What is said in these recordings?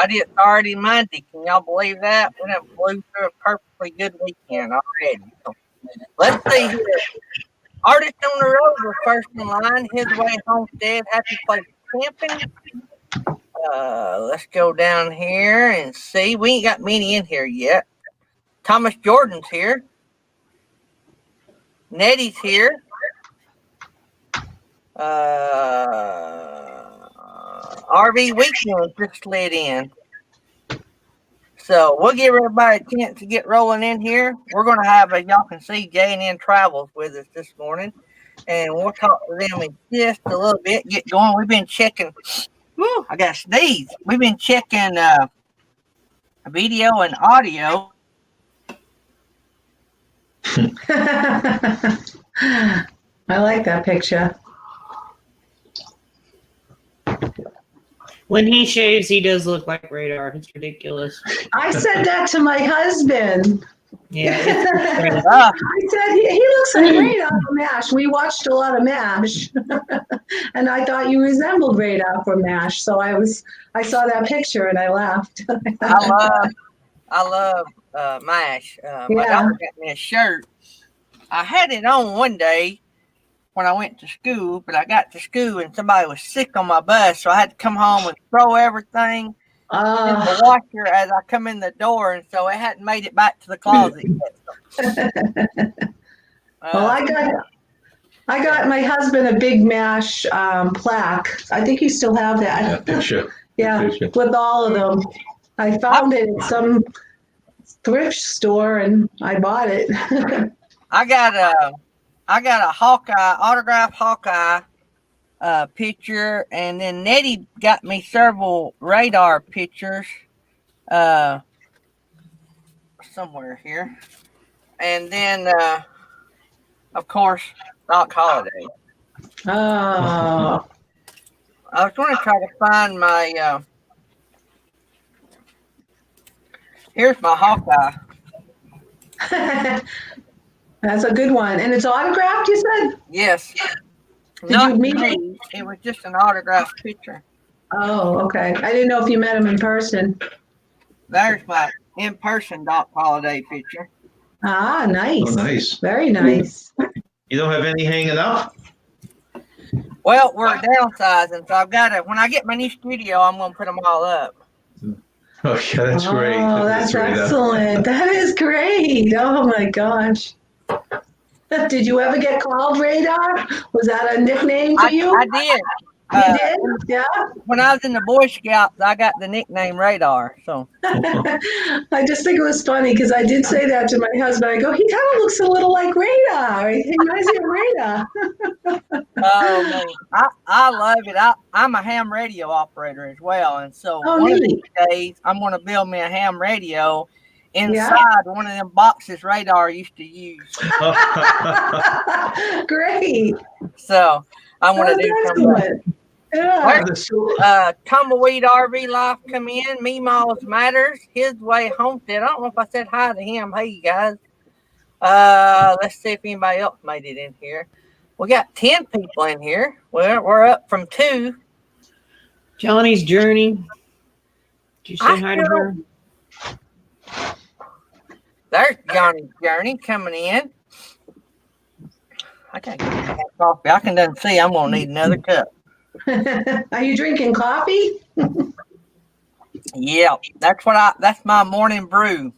but it's already Monday. Can y'all believe that? We done blew through a perfectly good weekend already. So let's see here. Artist on the road was first in line. His way homestead. Happy place camping. Let's go down here and see. We ain't got many in here yet. Thomas Jordan's here. Nettie's here. RV Weekend just slid in. So we'll give everybody a chance to get rolling in here. We're going to have, as y'all can see, J&N Travels with us this morning. And we'll talk to them in just a little bit, get going. We've been checking. Whew, I got to sneeze. We've been checking video and audio. I like that picture. When he shaves, he does look like Radar. It's ridiculous. I said that to my husband. Yeah. I said, he looks like Radar from MASH. We watched a lot of MASH. And I thought you resembled Radar from MASH. So I saw that picture and I laughed. I love MASH. My daughter got me a shirt. I had it on one day when I went to school, but I got to school and somebody was sick on my bus, so I had to come home and throw everything in the washer as I come in the door, and so it hadn't made it back to the closet yet. Well, I got my husband a big MASH plaque. I think you still have that. Yeah, picture. Yeah, with all of them. I found it at some thrift store and I bought it. I got a Hawkeye, autographed Hawkeye picture, and then Nettie got me several Radar pictures somewhere here. And then, of course, Doc Holliday. Oh. I was going to try to find my, here's my Hawkeye. That's a good one. And it's autographed, you said? Yes. Did you meet him? It was just an autographed picture. Oh, okay. I didn't know if you met him in person. There's my in-person Doc Holliday picture. Ah, nice. Oh, nice. Very nice. You don't have any hanging up? Well, we're downsizing, so I've got to, when I get my new studio, I'm going to put them all up. Okay, that's great. Oh, that's excellent. That is great. Oh, my gosh. Did you ever get called Radar? Was that a nickname for you? I did. You did? Yeah. When I was in the Boy Scouts, I got the nickname Radar. So I just think it was funny because I did say that to my husband. I go, he kind of looks a little like Radar. He reminds me of Radar. Oh man, I love it. I'm a ham radio operator as well, and so one of these days I'm going to build me a ham radio inside one of them boxes Radar used to use. Great. So I want to do something. Yeah. Tumbleweed RV Life come in. Meemaws Matters. His way homestead. I don't know if I said hi to him. Hey, you guys. Let's see if anybody else made it in here. We got 10 people in here. We're up from 2. Johnny's Journey. Did you say hi to her? There's Johnny's Journey coming in. I can't get coffee. I can see I'm going to need another cup. Are you drinking coffee? Yeah, that's my morning brew.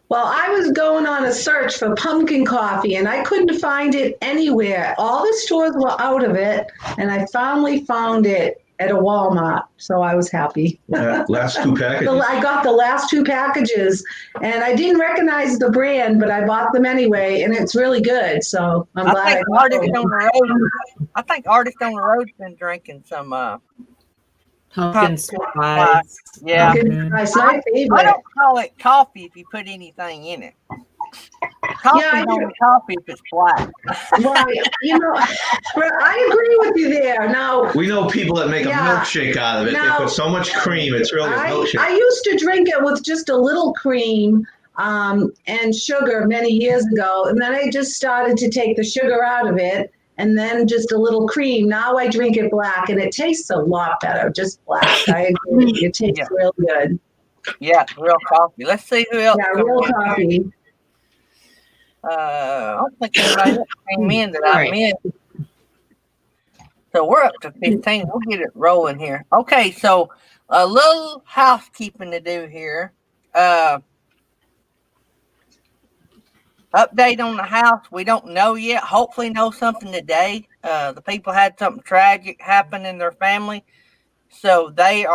Well, I was going on a search for pumpkin coffee and I couldn't find it anywhere. All the stores were out of it and I finally found it at a Walmart, so I was happy. Last 2 packages? I got the last 2 packages and I didn't recognize the brand, but I bought them anyway and it's really good, so I'm glad. I think Artist on the Road's been drinking some pumpkin spice. Yeah. It's my favorite. I don't call it coffee if you put anything in it. Coffee if it's black. Right. I agree with you there. Now we know people that make a milkshake out of it. They put so much cream, it's really a milkshake. I used to drink it with just a little cream and sugar many years ago, and then I just started to take the sugar out of it. and then just a little cream. Now I drink it black, and it tastes a lot better, just black. I agree. It tastes real good. Yeah, real coffee. Let's see who else. Yeah, real coffee. I don't think anybody else came in that I missed. So we're up to 15. We'll get it rolling here. Okay, so a little housekeeping to do here. Update on the house. We don't know yet. Hopefully know something today. The people had something tragic happen in their family. So they've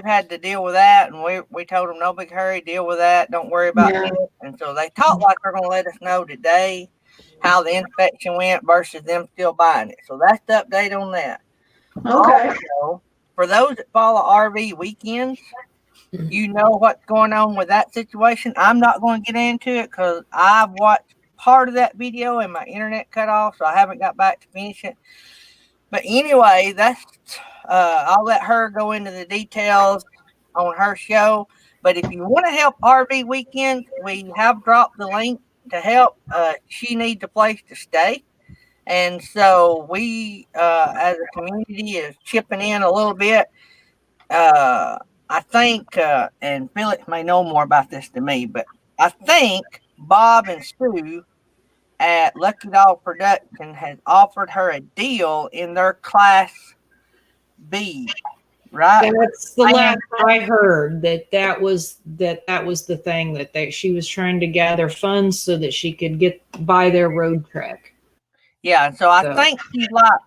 had to deal with that. And we told them no big hurry, deal with that. Don't worry about it. And so they talk like they're going to let us know today how the inspection went versus them still buying it. So that's the update on that. Okay. Also, for those that follow RV weekends, you know what's going on with that situation. I'm not going to get into it because I've watched part of that video and my internet cut off, so I haven't got back to finish it. But anyway, that's I'll let her go into the details on her show. But if you want to help RV Weekend, we have dropped the link to help. She needs a place to stay. And so we, as a community, is chipping in a little bit. I think, and Felix may know more about this than me, but I think Bob and Sue at Lucky Dog Production has offered her a deal in their Class B, right? That's the last I heard, that was the thing, that she was trying to gather funds so that she could buy their road trek. Yeah, so I think she's like,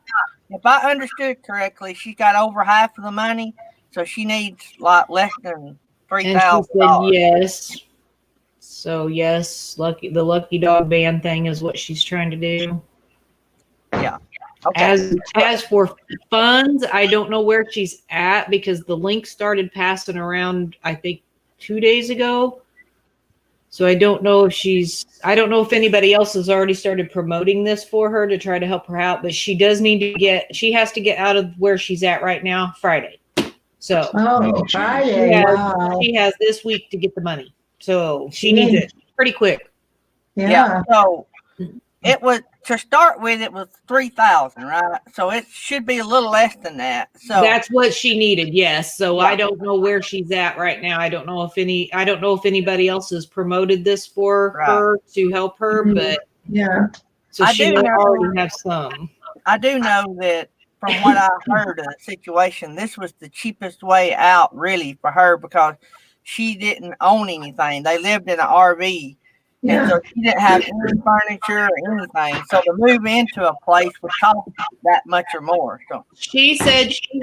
if I understood correctly, she got over half of the money. So she needs like less than $3,000. Yes. So yes, the Lucky Dog Band thing is what she's trying to do. Yeah. Okay. As for funds, I don't know where she's at because the link started passing around, I think, 2 days ago. So I don't know if anybody else has already started promoting this for her to try to help her out, but she has to get out of where she's at right now Friday. So Friday. She has this week to get the money. So she needs it pretty quick. Yeah. So it was, to start with, it was $3,000, right? So it should be a little less than that. So that's what she needed. Yes. So I don't know where she's at right now. I don't know if anybody else has promoted this for her to help her, but so she might already have some. I do know that from what I heard of the situation, this was the cheapest way out really for her because she didn't own anything. They lived in an RV. And so she didn't have any furniture or anything. So to move into a place would cost that much or more. So she said she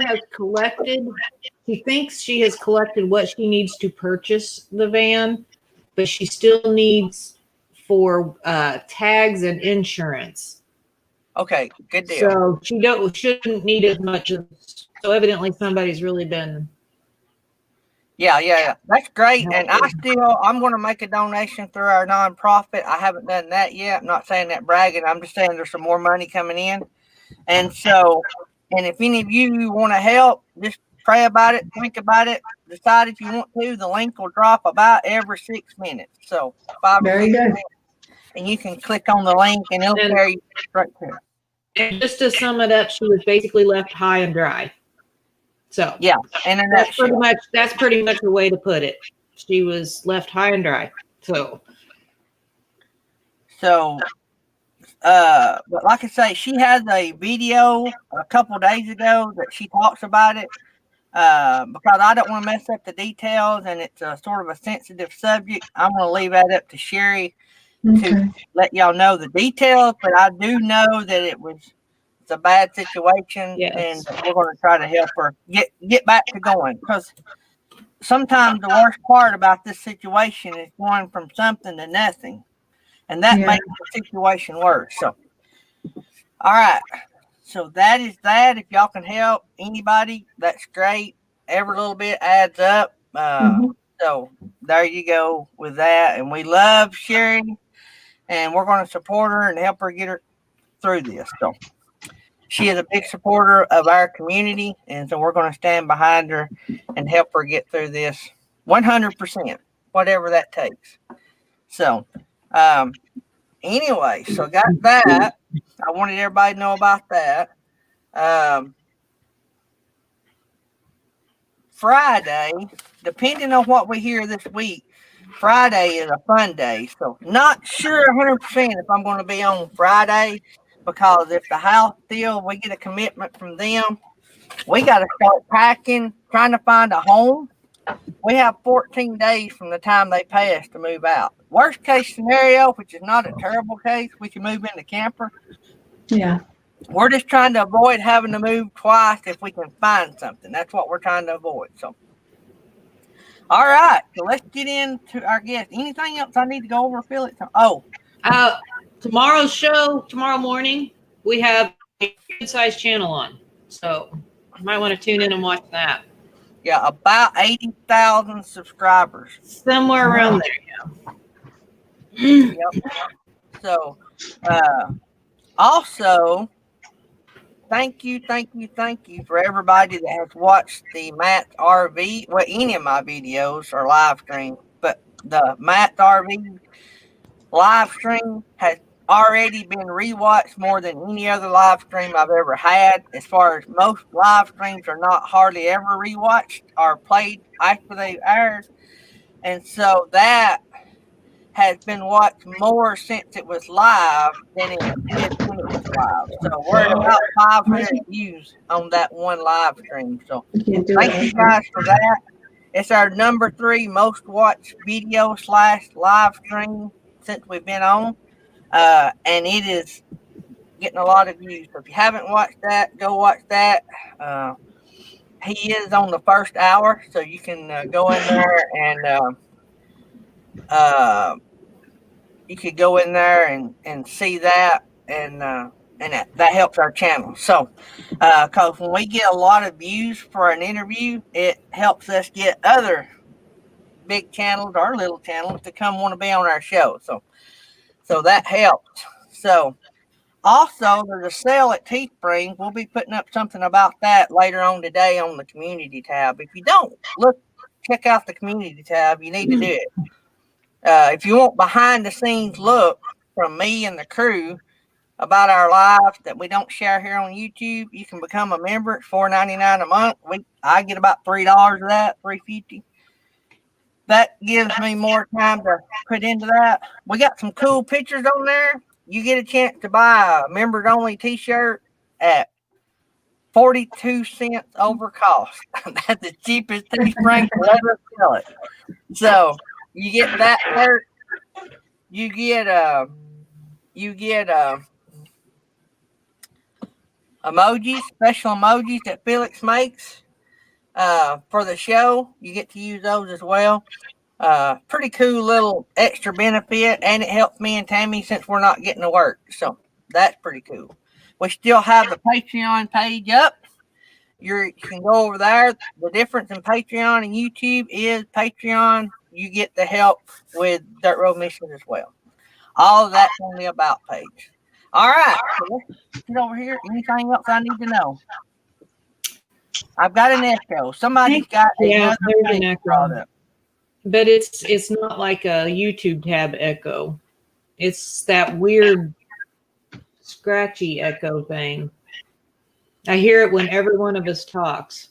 thinks she has collected what she needs to purchase the van, but she still needs for tags and insurance. Okay, good deal. So she shouldn't need as much. So evidently somebody's really been. Yeah. That's great. And I'm going to make a donation through our nonprofit. I haven't done that yet. I'm not saying that bragging. I'm just saying there's some more money coming in. And so, and if any of you want to help, just pray about it, think about it, decide if you want to. The link will drop about every 6 minutes. So 5 or 6 minutes. And you can click on the link and it'll carry you straight to it. And just to sum it up, she was basically left high and dry. So and that's pretty much the way to put it. She was left high and dry. So but like I say, she has a video a couple days ago that she talks about it. Because I don't want to mess up the details and it's a sort of a sensitive subject, I'm going to leave that up to Sherry to let y'all know the details. But I do know that it's a bad situation, and we're going to try to help her get back to going. Because sometimes the worst part about this situation is going from something to nothing, and that makes the situation worse. So, all right. So that is that. If y'all can help anybody, that's great. Every little bit adds up. So there you go with that. And we love Sherry, and we're going to support her and help her get her through this. So she is a big supporter of our community, and so we're going to stand behind her and help her get through this 100%, whatever that takes. So anyway, so got that. I wanted everybody to know about that. Friday, depending on what we hear this week, Friday is a fun day. So not sure 100% if I'm going to be on Friday, because if the house deal, we get a commitment from them, we got to start packing, trying to find a home. We have 14 days from the time they pay us to move out. Worst case scenario, which is not a terrible case, we can move in the camper. Yeah. We're just trying to avoid having to move twice if we can find something. That's what we're trying to avoid. So, all right. So let's get into our guest. Anything else I need to go over, Philip? Oh, tomorrow's show, tomorrow morning, we have a good-sized channel on. So you might want to tune in and watch that. Yeah, about 80,000 subscribers. Somewhere around there, yeah. Yep. So, also, thank you for everybody that has watched the Matt's RV. Well, any of my videos are live streamed, but the Matt's RV live stream has already been rewatched more than any other live stream I've ever had. As far as most live streams are not hardly ever rewatched or played after they aired. And so that has been watched more since it was live than it did when it was live. So we're at about 500 views on that one live stream. So thank you guys for that. It's our number 3 most watched video / live stream since we've been on. And it is getting a lot of views. So if you haven't watched that, go watch that. He is on the first hour, so you can go in there and you could go in there and see that, and that helps our channel. So, because when we get a lot of views for an interview, it helps us get other big channels or little channels to come want to be on our show. So that helps. So, also, there's a sale at Teespring. We'll be putting up something about that later on today on the community tab. If you don't check out the community tab. You need to do it. If you want behind the scenes look from me and the crew about our lives that we don't share here on YouTube, you can become a member. It's $4.99 a month. I get about $3 of that, $3.50. That gives me more time to put into that. We got some cool pictures on there. You get a chance to buy a members only t-shirt at 42 cents over cost. That's the cheapest Teespring will ever sell it. So you get that shirt. You get emojis, special emojis that Felix makes for the show. You get to use those as well. Pretty cool little extra benefit, and it helps me and Tammy since we're not getting to work. So that's pretty cool. We still have the Patreon page up. You can go over there. The difference in Patreon and YouTube is Patreon, you get the help with Dirt Road Missions as well. All of that's on the About page. All right. So let's get over here. Anything else I need to know? I've got an echo. Somebody's got another thing brought up. But it's not like a YouTube tab echo. It's that weird scratchy echo thing. I hear it when every one of us talks.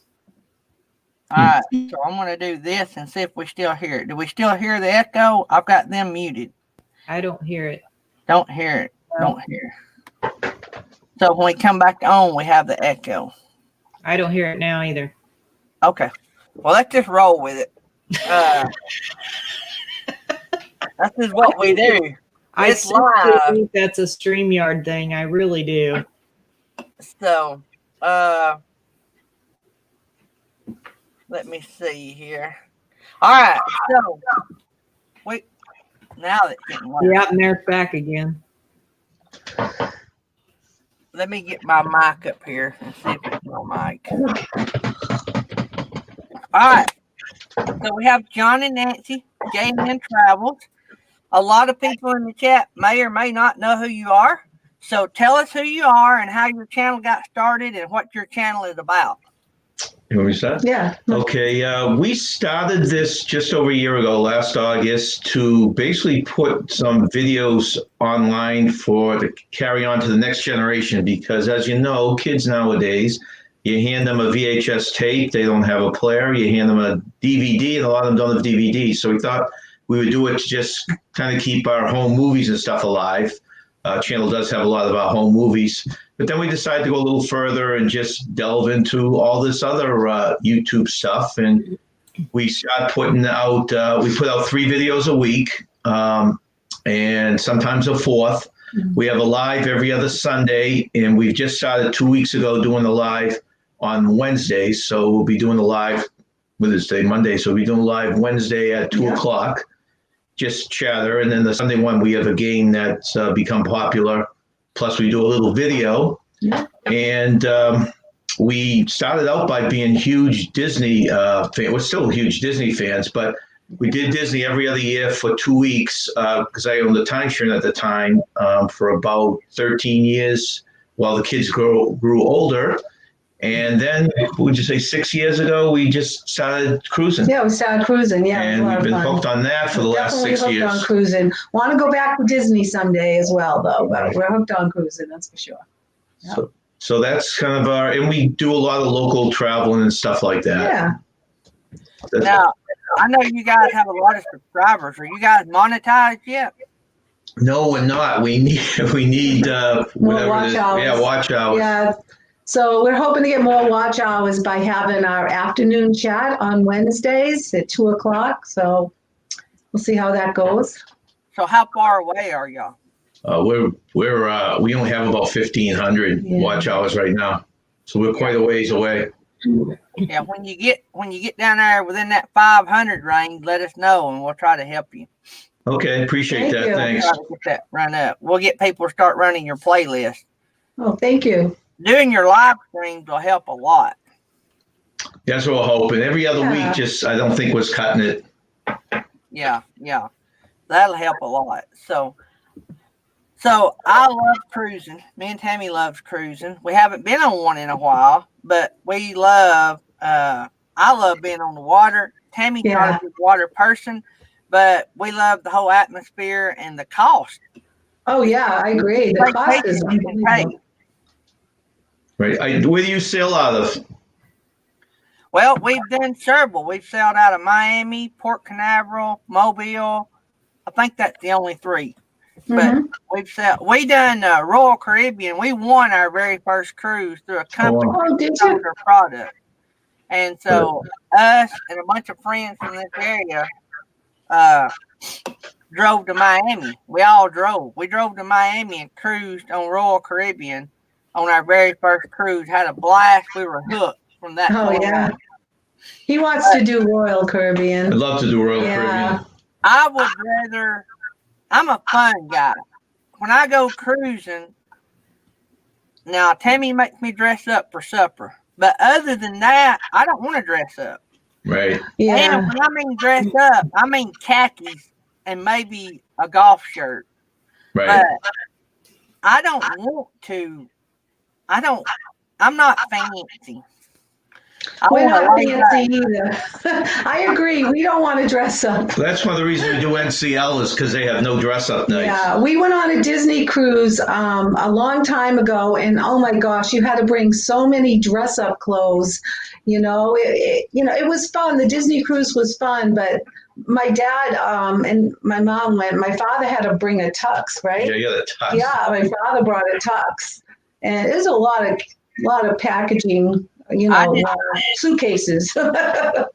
All right, so I'm going to do this and see if we still hear it. Do we still hear the echo? I've got them muted. I don't hear it. Don't hear it. Don't hear. So when we come back on, we have the echo. I don't hear it now either. Okay. Well, let's just roll with it. That's just what we do. I think that's a StreamYard thing. I really do. So, let me see here. All right. So, wait. Now that's getting worse. Yeah, and there's back again. Let me get my mic up here and see if it's my mic. All right. So we have John and Nancy, J&N Travels. A lot of people in the chat may or may not know who you are. So tell us who you are and how your channel got started and what your channel is about. You want me to start? Yeah. Okay, we started this just over a year ago, last August, to basically put some videos online to carry on to the next generation. Because as you know, kids nowadays, you hand them a VHS tape, they don't have a player. You hand them a DVD, and a lot of them don't have DVDs. So we thought we would do it to just kind of keep our home movies and stuff alive. Channel does have a lot of our home movies. But then we decided to go a little further and just delve into all this other YouTube stuff. And we started putting out, we put out 3 videos a week, and sometimes a fourth. We have a live every other Sunday, and we've just started 2 weeks ago doing the live on Wednesdays. So we'll be doing the live, with this day, Monday. So we'll be doing live Wednesday at 2 o'clock, just chatter. And then the Sunday one, we have a game that's become popular. Plus, we do a little video. Yeah. And we started out by being huge Disney fans. We're still huge Disney fans, but we did Disney every other year for 2 weeks because I owned the timeshare at the time for about 13 years while the kids grew older. And then, would you say 6 years ago, we just started cruising? Yeah, we started cruising. Yeah, and we've been hooked on that for the last 6 years. Hooked on cruising. Want to go back to Disney someday as well, though. But we're hooked on cruising, that's for sure. Yep. So that's kind of and we do a lot of local traveling and stuff like that. Yeah. Now, I know you guys have a lot of subscribers. Are you guys monetized yet? No, we're not. We need more watch hours. Yeah, watch hours. Yeah. So we're hoping to get more watch hours by having our afternoon chat on Wednesdays at 2 o'clock. So we'll see how that goes. So how far away are y'all? We only have about 1,500 watch hours right now, so we're quite a ways away. Yeah, when you get down there within that 500 range, let us know and we'll try to help you. Okay, appreciate that. Thanks. We'll try to get that run up. We'll get people to start running your playlist. Oh, thank you. Doing your live streams will help a lot. That's what we're hoping. Every other week, I don't think was cutting it. Yeah, that'll help a lot. So I love cruising. Me and Tammy loves cruising. We haven't been on one in a while, but we love. I love being on the water. Tammy's not a big water person, but we love the whole atmosphere and the cost. Oh yeah, I agree. The cost is unbelievable. Right. Where do you sail out of? Well, we've done several. We've sailed out of Miami, Port Canaveral, Mobile. I think that's the only 3. But we done Royal Caribbean. We won our very first cruise through a company product. And so us and a bunch of friends from this area drove to Miami. We all drove. We drove to Miami and cruised on Royal Caribbean on our very first cruise. Had a blast. We were hooked from that point on. He wants to do Royal Caribbean. I'd love to do Royal Caribbean. I would rather. I'm a fun guy. When I go cruising, now Tammy makes me dress up for supper. But other than that, I don't want to dress up. Right. Yeah. And when I mean dress up, I mean khakis and maybe a golf shirt. Right. But I don't want to. I'm not fancy. We're not fancy either. I agree. We don't want to dress up. That's one of the reasons we do NCL is because they have no dress up nights. Yeah, we went on a Disney cruise a long time ago, and oh my gosh, you had to bring so many dress up clothes. It was fun. The Disney cruise was fun, but my dad and my mom went. My father had to bring a tux, right? Yeah, the tux. Yeah, my father brought a tux, and there's a lot of packaging. Suitcases. Well,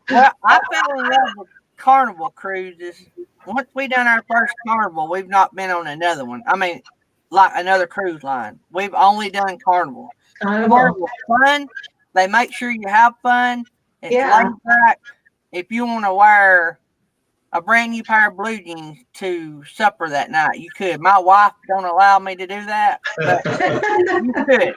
I fell in love with Carnival cruises. Once we done our first Carnival, we've not been on another one. I mean, like another cruise line. We've only done Carnival. Carnival's fun. They make sure you have fun. It's laid back. If you want to wear a brand new pair of blue jeans to supper that night, you could. My wife don't allow me to do that, but you could.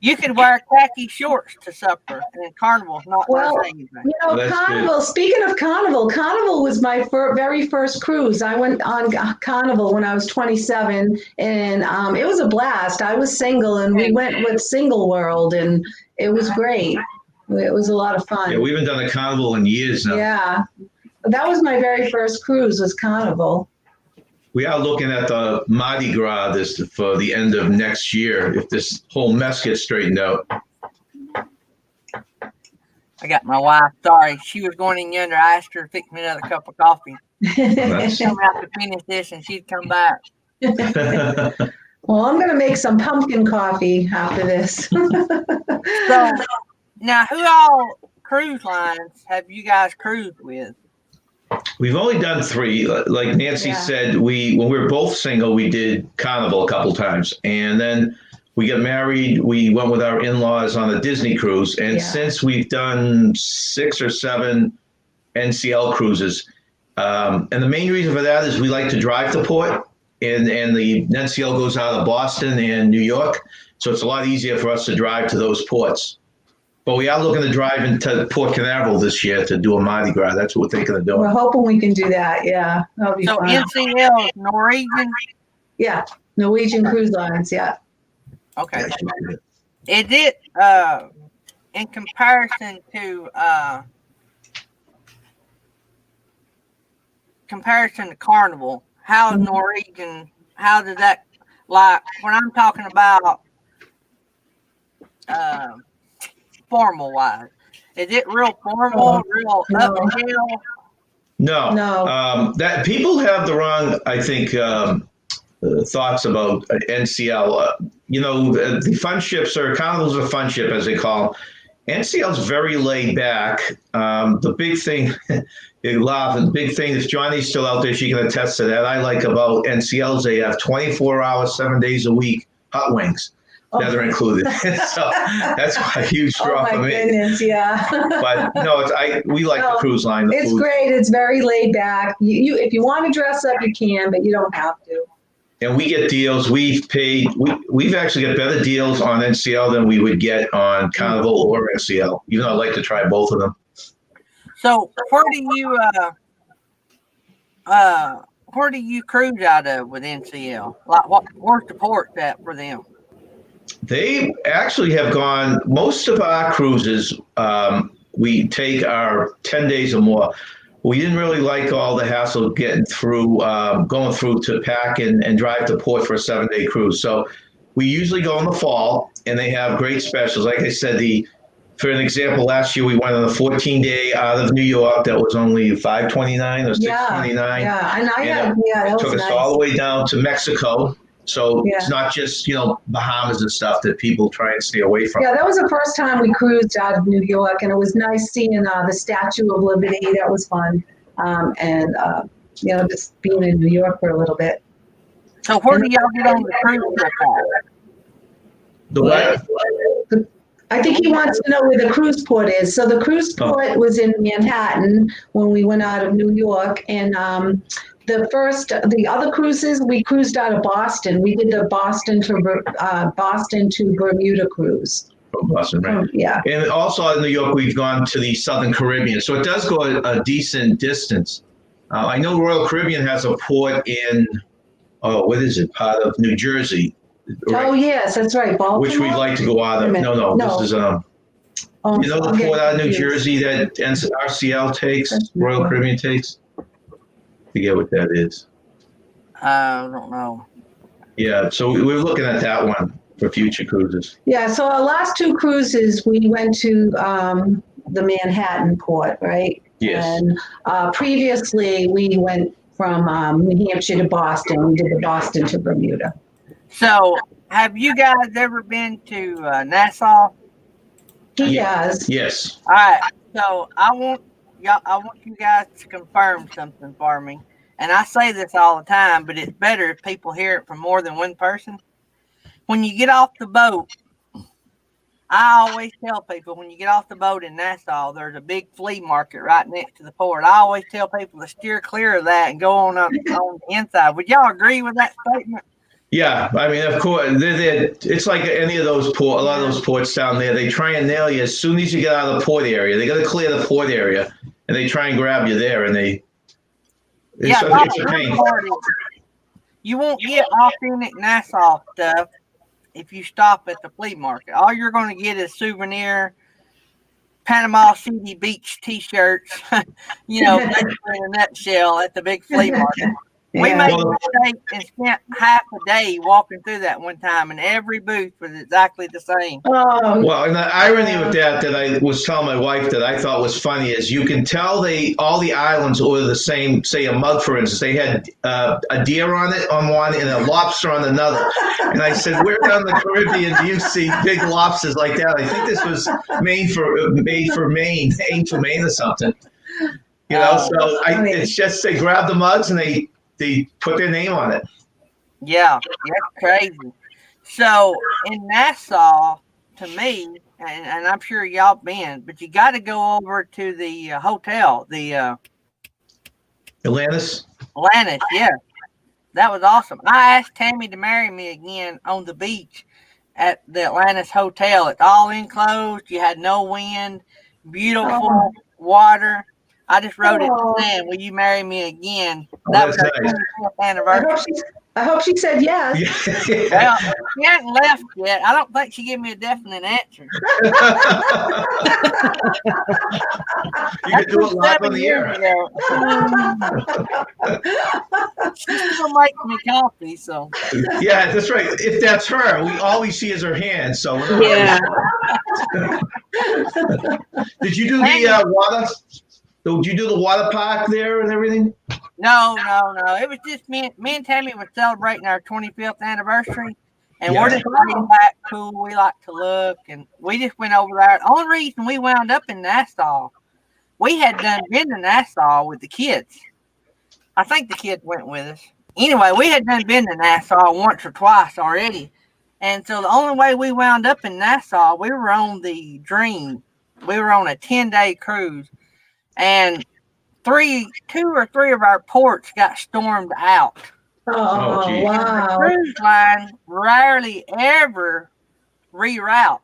You could wear khaki shorts to supper, and Carnival's not the same thing. Carnival. Good. Speaking of Carnival was my very first cruise. I went on Carnival when I was 27, and it was a blast. I was single, and we went with Single World, and it was great. It was a lot of fun. Yeah, we haven't done a carnival in years now. Yeah. That was my very first cruise, was Carnival. We are looking at the Mardi Gras for the end of next year if this whole mess gets straightened out. I got my wife. Sorry, she was going in yonder. I asked her to fix me another cup of coffee. That's- She'll have to finish this, and she'd come back. Well, I'm going to make some pumpkin coffee after this. So now, who all cruise lines have you guys cruised with? We've only done 3. Like Nancy Yeah. said, when we were both single, we did Carnival a couple times. And then we got married. We went with our in-laws on a Disney cruise. And Yeah. since we've done 6 or 7 NCL cruises. And the main reason for that is we like to drive to port. And the NCL goes out of Boston and New York. So it's a lot easier for us to drive to those ports. But we are looking to drive into Port Canaveral this year to do a Mardi Gras. That's what we're thinking of doing. We're hoping we can do that. Yeah, that'll be So fun. NCL is Norwegian. Yeah, Norwegian Cruise Lines. Yeah. Okay. Yeah. Is it in comparison to Carnival? How is Norwegian? How does that, like when I'm talking about formal wise? Is it real formal, real No. upscale? No. That people have the wrong, I think, thoughts about NCL. The fun ships Carnival's a fun ship, as they call them. NCL's very laid back. The big thing, you laugh, and the big thing, if Johnny's still out there, she can attest to that. I like about NCL's, they have 24 hours, 7 days a week, hot wings. That are included. So that's a huge draw for me. Oh my goodness, yeah. But no, we like the cruise line. It's food. great. It's very laid back. You if you want to dress up, you can, but you don't have to. And we get deals. We've actually got better deals on NCL than we would get on Carnival or NCL. Even though I'd like to try both of them. So where do you cruise out of with NCL? Like where's the port at for them? They actually have gone, most of our cruises, we take our 10 days or more. We didn't really like all the hassle of getting through, going through to pack and drive to port for a 7-day cruise. So we usually go in the fall, and they have great specials. Like I said, for an example, last year we went on a 14-day out of New York. That was only $529 or $629. Yeah, and that took was us nice. all the way down to Mexico. So it's not just, Bahamas and stuff that people try and stay away from. Yeah, that was the first time we cruised out of New York, and it was nice seeing the Statue of Liberty. That was fun. Just being in New York for a little bit. So where do y'all get on the cruise ship at? The what? I think he wants to know where the cruise port is. So the cruise port was in Manhattan when we went out of New York, and the other cruises, we cruised out of Boston. We did the Boston to Bermuda cruise. From Boston, right? Yeah. And also in New York, we've gone to the Southern Caribbean. So it does go a decent distance. I know Royal Caribbean has a port in, what is it, part of New Jersey. Right? Oh, yes, that's right. Baltimore? Which we'd like to go out of. No. This is, the port out of New Jersey that RCL takes, Royal Caribbean takes? Forget what that is. I don't know. Yeah, so we're looking at that one for future cruises. Yeah, so our last 2 cruises, we went to the Manhattan port, right? Yes. And previously, we went from New Hampshire to Boston. We did the Boston to Bermuda. So have you guys ever been to Nassau? He has. Yes. All right. So I want you guys to confirm something for me. And I say this all the time, but it's better if people hear it from more than one person. When you get off the boat, I always tell people when you get off the boat in Nassau, there's a big flea market right next to the port. I always tell people to steer clear of that and go on the inside. Would y'all agree with that statement? Yeah, I mean, of course, it's like any of those a lot of those ports down there. They try and nail you as soon as you get out of the port area. They got to clear the port area, and they try and grab you there, and it's a pain. You won't get authentic Nassau stuff if you stop at the flea market. All you're going to get is souvenir Panama City Beach T-shirts, basically in a nutshell at the big flea market. We Yeah. made a mistake and spent half a day walking through that one time, and every booth was exactly the same. Oh, Well, and the irony with that I was telling my wife that I thought was funny is you can tell all the islands were the same. Say a mug, for instance, they had a deer on it on one and a lobster on another. And I said, where down the Caribbean do you see big lobsters like that? I think this was made for Maine or something. It's just they grab the mugs and they put their name on it. Yeah, that's crazy. So in Nassau, to me, and I'm sure y'all been, but you got to go over to the hotel, the Atlantis. Yeah, that was awesome. I asked Tammy to marry me again on the beach at the Atlantis Hotel. It's all enclosed. You had no wind, beautiful water. I just wrote it saying, "Will you marry me again?" That was our 25th anniversary. I hope she said yes. Well, she hasn't left yet. I don't think she gave me a definite answer. You could do it live on the air. She still makes me coffee, so. Yeah, that's right. If that's her, all we see is her hand. So Yeah. Did you do the water? Did you do the water park there and everything? No. It was just me and Tammy were celebrating our 25th anniversary, and we're just laying back cool. We like to look, and we just went over there. The only reason we wound up in Nassau, we had been to Nassau with the kids. I think the kids went with us. Anyway, we had been to Nassau once or twice already, and so the only way we wound up in Nassau, we were on the Dream. We were on a 10-day cruise, and 2 or 3 of our ports got stormed out. Oh, wow. The cruise line rarely ever reroute.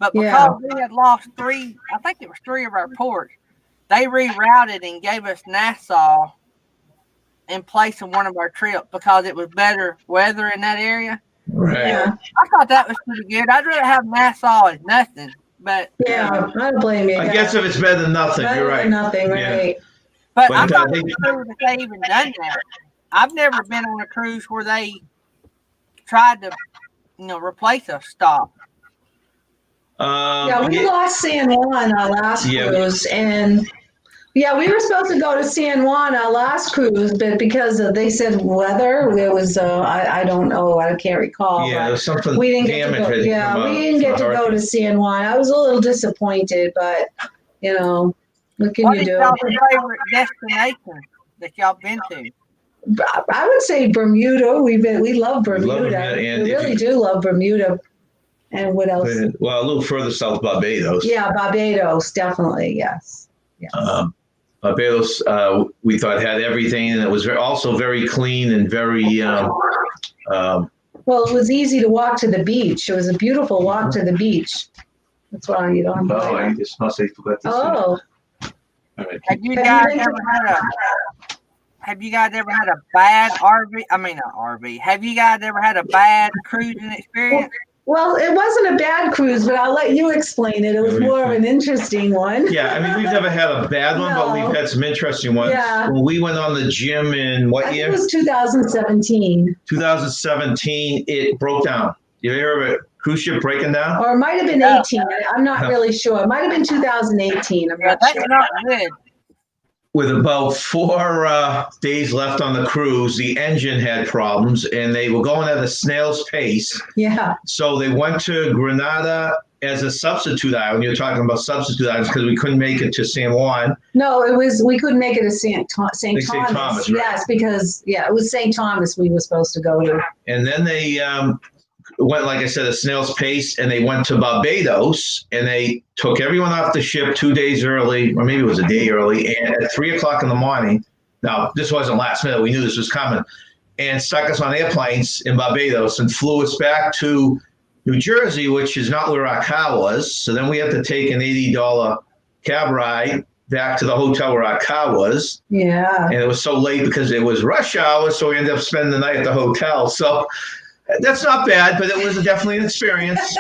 But because we had lost 3 of our ports, they rerouted and gave us Nassau in place of one of our trips because it was better weather in that area. Right. Yeah. I thought that was pretty good. I'd rather have Nassau as nothing. But I don't blame you. I guess if it's better than nothing, you're right. Nothing, right? But I'm not sure if they even done that. I've never been on a cruise where they tried to, replace a stop. We lost San Juan our last cruise, and we were supposed to go to San Juan our last cruise, but because they said weather, there was I don't know, I can't recall. Yeah, there was something. We didn't get to go. We didn't get to go to San Juan. I was a little disappointed, but what can you do? What's y'all's favorite destination that y'all been to? I would say Bermuda. We love Bermuda. We really do love Bermuda. And what else? Well, a little further south, Barbados. Yeah, Barbados, definitely, yes. Barbados, we thought had everything, and it was also very clean and very. Well, it was easy to walk to the beach. It was a beautiful walk to the beach. That's why you don't. Oh, I just must have forgot to say. Oh. All right. Have you guys ever had a bad RV? I mean, not RV. Have you guys ever had a bad cruising experience? Well, it wasn't a bad cruise, but I'll let you explain it. It was more of an interesting one. Yeah, I mean, we've never had a bad one, but we've had some interesting ones. Yeah. When we went on the gym in what year? It was 2017. 2017, it broke down. You hear of a cruise ship breaking down? Or it might have been 18. I'm not really sure. It might have been 2018. I'm not sure. That's not good. With about 4 days left on the cruise, the engine had problems, and they were going at a snail's pace. Yeah. So they went to Grenada as a substitute island. You're talking about substitute islands because we couldn't make it to San Juan. No, we couldn't make it to St. Thomas. Thomas, right. Yes, because it was St. Thomas we were supposed to go to. And then they went, like I said, a snail's pace, and they went to Barbados, and they took everyone off the ship 2 days early, or maybe it was a day early, and at 3:00 in the morning. Now, this wasn't last minute. We knew this was coming, and stuck us on airplanes in Barbados and flew us back to New Jersey, which is not where our car was. So then we had to take an $80 cab ride back to the hotel where our car was. Yeah. And it was so late because it was rush hour, so we ended up spending the night at the hotel. So That's not bad, but it was definitely an experience.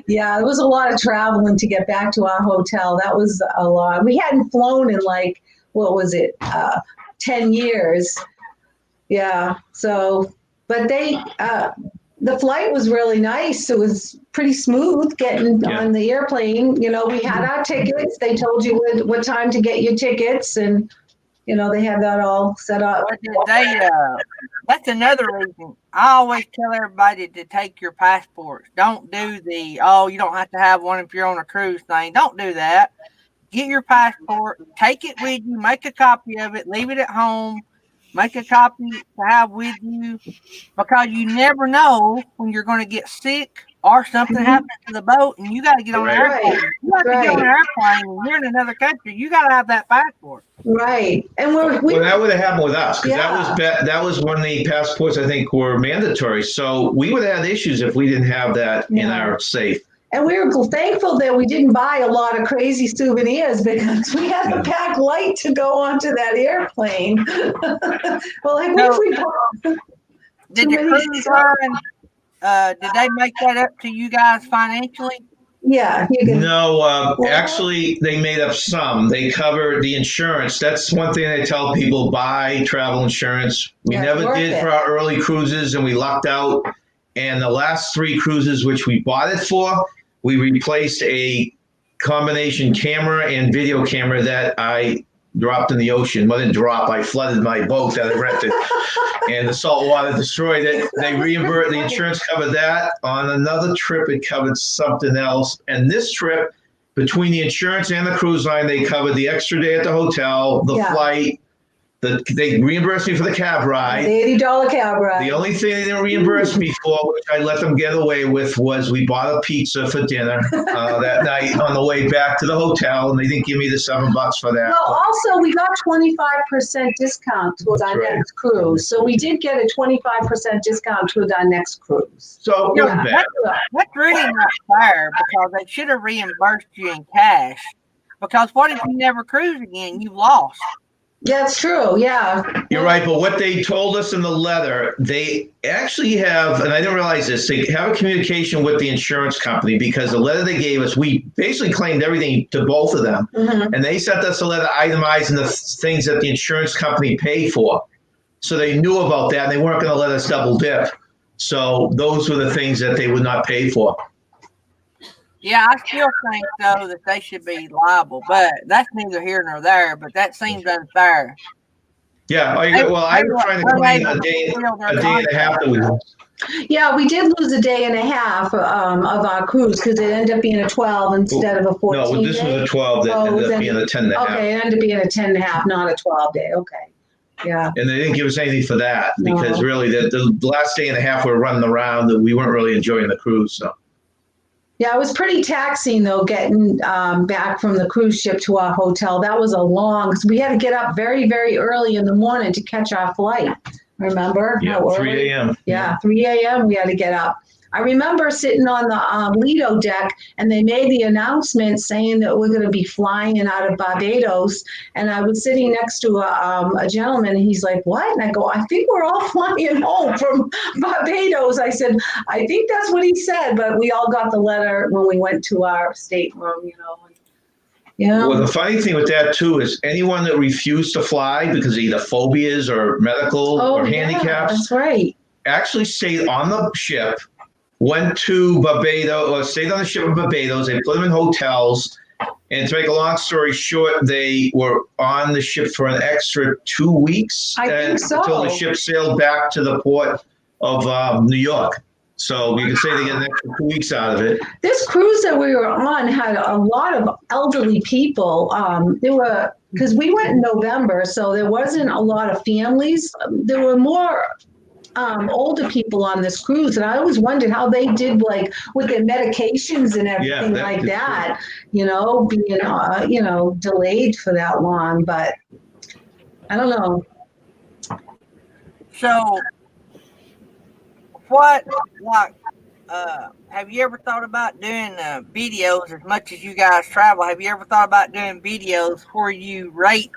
Yeah, it was a lot of traveling to get back to our hotel. That was a lot. We hadn't flown in like, what was it, 10 years. Yeah. So, but the flight was really nice. It was pretty smooth getting on the airplane. You know, we had our tickets. They told you what time to get your tickets, and you know, they had that all set up. That's another reason. I always tell everybody to take your passports. Don't do you don't have to have one if you're on a cruise thing. Don't do that. Get your passport, take it with you, make a copy of it, leave it at home, make a copy to have with you, because you never know when you're going to get sick or something happens to the boat and you got to get on an airplane. You have to get on an airplane and you're in another country. You got to have that passport. Right. And that would have happened with us, because that was when the passports, I think, were mandatory. So we would have had issues if we didn't have that in our safe. And we were thankful that we didn't buy a lot of crazy souvenirs, because we had to pack light to go onto that airplane. Well, like, what if we bought did the cruise line, did they make that up to you guys financially? Yeah. No, actually, they made up some. They covered the insurance. That's one thing I tell people: buy travel insurance. We never did for our early cruises, and we lucked out. And the last 3 cruises, which we bought it for, we replaced a combination camera and video camera that I dropped in the ocean. Well, didn't drop. I flooded my boat that I rented, and the salt water destroyed it. They reimbursed. The insurance covered that. On another trip, it covered something else. And this trip, between the insurance and the cruise line, they covered the extra day at the hotel, the flight. They reimbursed me for the cab ride. The $80 cab ride. The only thing they didn't reimburse me for, which I let them get away with, was we bought a pizza for dinner that night on the way back to the hotel, and they didn't give me the $7 for that. Well, also, we got 25% discount towards our next cruise. So we did get a 25% discount towards our next cruise. So that's really not fair, because they should have reimbursed you in cash. Because what if you never cruise again? You lost. That's true. Yeah. You're right. But what they told us in the letter, they actually have, and I didn't realize this, they have a communication with the insurance company, because the letter they gave us, we basically claimed everything to both of them. Mm-hmm. And they sent us a letter itemizing the things that the insurance company paid for. So they knew about that, and they weren't going to let us double dip. So those were the things that they would not pay for. Yeah, I still think, though, that they should be liable, but that's neither here nor there, but that seems unfair. Yeah, I was trying to claim a day and a half that we lost. Yeah, we did lose a day and a half of our cruise, because it ended up being a 12 instead of a 14. No, this was a 12 that ended up being a 10 and a half. Okay, it ended up being a 10 and a half, not a 12 day. Okay. Yeah. And they didn't give us anything for that, because really the last day and a half we were running around, that we weren't really enjoying the cruise. So. Yeah, it was pretty taxing, though, getting back from the cruise ship to our hotel. That was because we had to get up very, very early in the morning to catch our flight. Remember? Yeah, 3 a.m. Yeah, 3 a.m. we had to get up. I remember sitting on the Lido deck, and they made the announcement saying that we're going to be flying in out of Barbados. And I was sitting next to a gentleman, and he's like, "What?" And I go, "I think we're all flying home from Barbados." I said, "I think that's what he said," but we all got the letter when we went to our stateroom, you know. Yeah. Well, the funny thing with that, too, is anyone that refused to fly because of either phobias or medical or handicaps, that's right, actually stayed on the ship, went to Barbados, or stayed on the ship in Barbados. They put them in hotels. And to make a long story short, they were on the ship for an extra 2 weeks. I think so. Until the ship sailed back to the port of New York. So you can say they get an extra 2 weeks out of it. This cruise that we were on had a lot of elderly people. Because we went in November, so there wasn't a lot of families. There were more older people on this cruise, and I always wondered how they did, like, with their medications and everything that, you know, being delayed for that long. But I don't know. So have you ever thought about doing videos? As much as you guys travel, have you ever thought about doing videos where you rate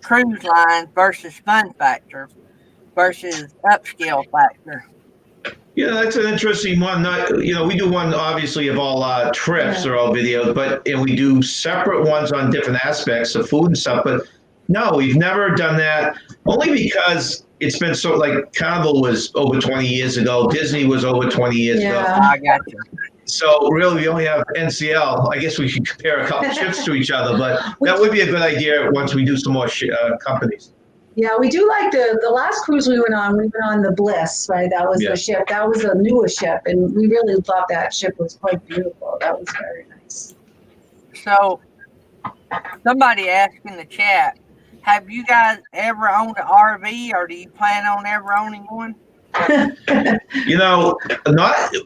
cruise lines versus fun factor? versus upscale factor? Yeah, that's an interesting one. Not, we do one obviously of all trips or all videos, and we do separate ones on different aspects of food and stuff. But no, we've never done that. Only because it's been so, like, Carnival was over 20 years ago, Disney was over 20 years ago. I got you. So really, we only have NCL. I guess we should compare a couple ships to each other, but that would be a good idea once we do some more companies. Yeah, we do like the last cruise we went on the Bliss, right? That was the ship. That was a newer ship, and we really thought that ship was quite beautiful. That was very nice. So, somebody asked in the chat, have you guys ever owned an RV, or do you plan on ever owning one?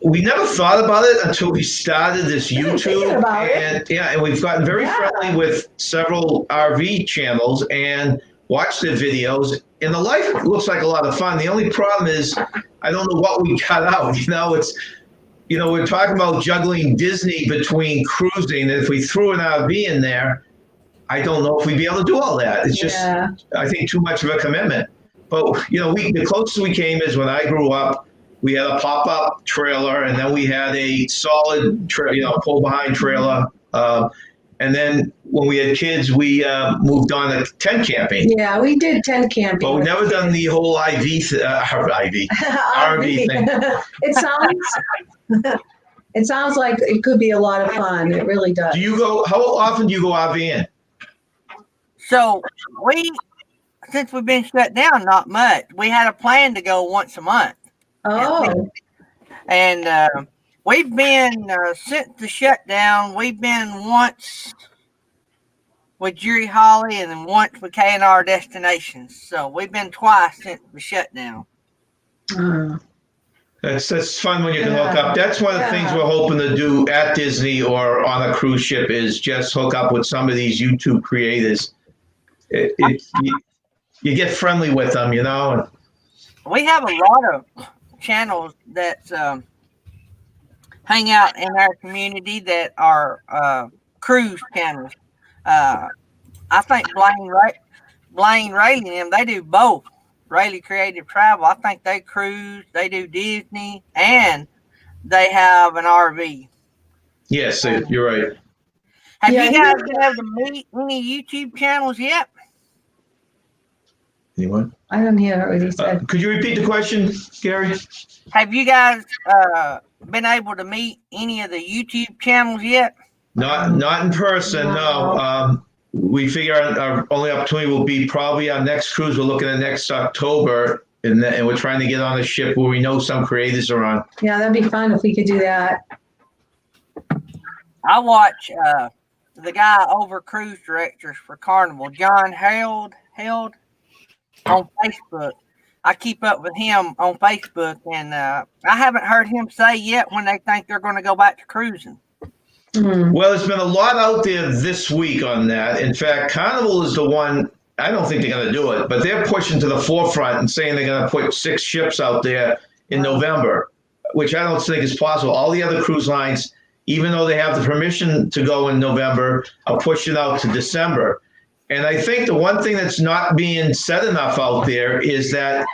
We never thought about it until we started this YouTube, and we've gotten very friendly with several RV channels and watched their videos, and the life looks like a lot of fun. The only problem is I don't know what we got out. We're talking about juggling Disney between cruising, and if we threw an RV in there, I don't know if we'd be able to do all that. It's just, I think, too much of a commitment. But, the closest we came is when I grew up, we had a pop-up trailer, and then we had a solid, pull-behind trailer. And then when we had kids, we moved on to tent camping. Yeah, we did tent camping. But we never done the whole RV thing. It sounds like it could be a lot of fun. It really does. How often do you go RVing? So since we've been shut down, not much. We had a plan to go once a month. Oh. And we've been, since the shutdown, we've been once with Jerry Holly and then once with K&R Destinations. So we've been twice since the shutdown. That's fun when you can hook up. That's one of the things we're hoping to do at Disney or on a cruise ship is just hook up with some of these YouTube creators. You get friendly with them, We have a lot of channels that hang out in our community that are cruise channels. I think Blaine Rayleigh and them, they do both. Rayleigh Creative Travel, I think they cruise, they do Disney, and they have an RV. Yes, you're right. Have you guys been able to meet any YouTube channels yet? Anyone? I don't hear what he said. Could you repeat the question, Gary? Have you guys been able to meet any of the YouTube channels yet? Not in person, no. We figure our only opportunity will be probably our next cruise. We're looking at next October, and we're trying to get on a ship where we know some creators are on. Yeah, that'd be fun if we could do that. I watch the guy over cruise directors for Carnival, John Held on Facebook. I keep up with him on Facebook, and I haven't heard him say yet when they think they're going to go back to cruising. Well, there's been a lot out there this week on that. In fact, Carnival is the one, I don't think they're going to do it, but they're pushing to the forefront and saying they're going to put 6 ships out there in November, which I don't think is possible. All the other cruise lines, even though they have the permission to go in November, are pushing out to December. And I think the one thing that's not being said enough out there is that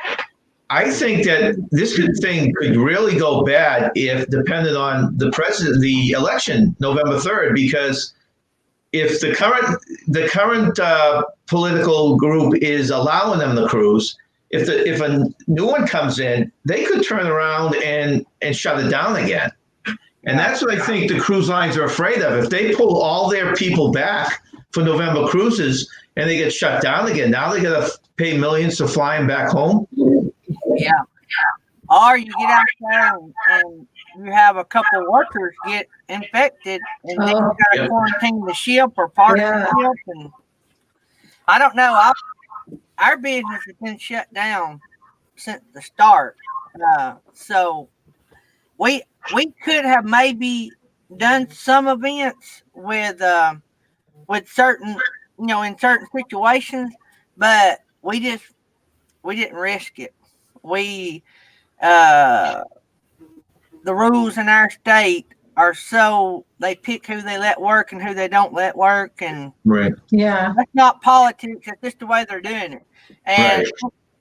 I think that this thing could really go bad if dependent on the election November 3rd, because if the current political group is allowing them to cruise, if a new one comes in, they could turn around and shut it down again. And that's what I think the cruise lines are afraid of. If they pull all their people back for November cruises and they get shut down again, now they got to pay millions to fly them back home. Yeah. Or you get out there and you have a couple of workers get infected, and then you got to quarantine the ship or part of the ship. And I don't know. Our business has been shut down since the start. So we could have maybe done some events with certain, in certain situations, but we didn't risk it. The rules in our state are so they pick who they let work and who they don't let work, and right. Yeah, that's not politics. That's just the way they're doing it. And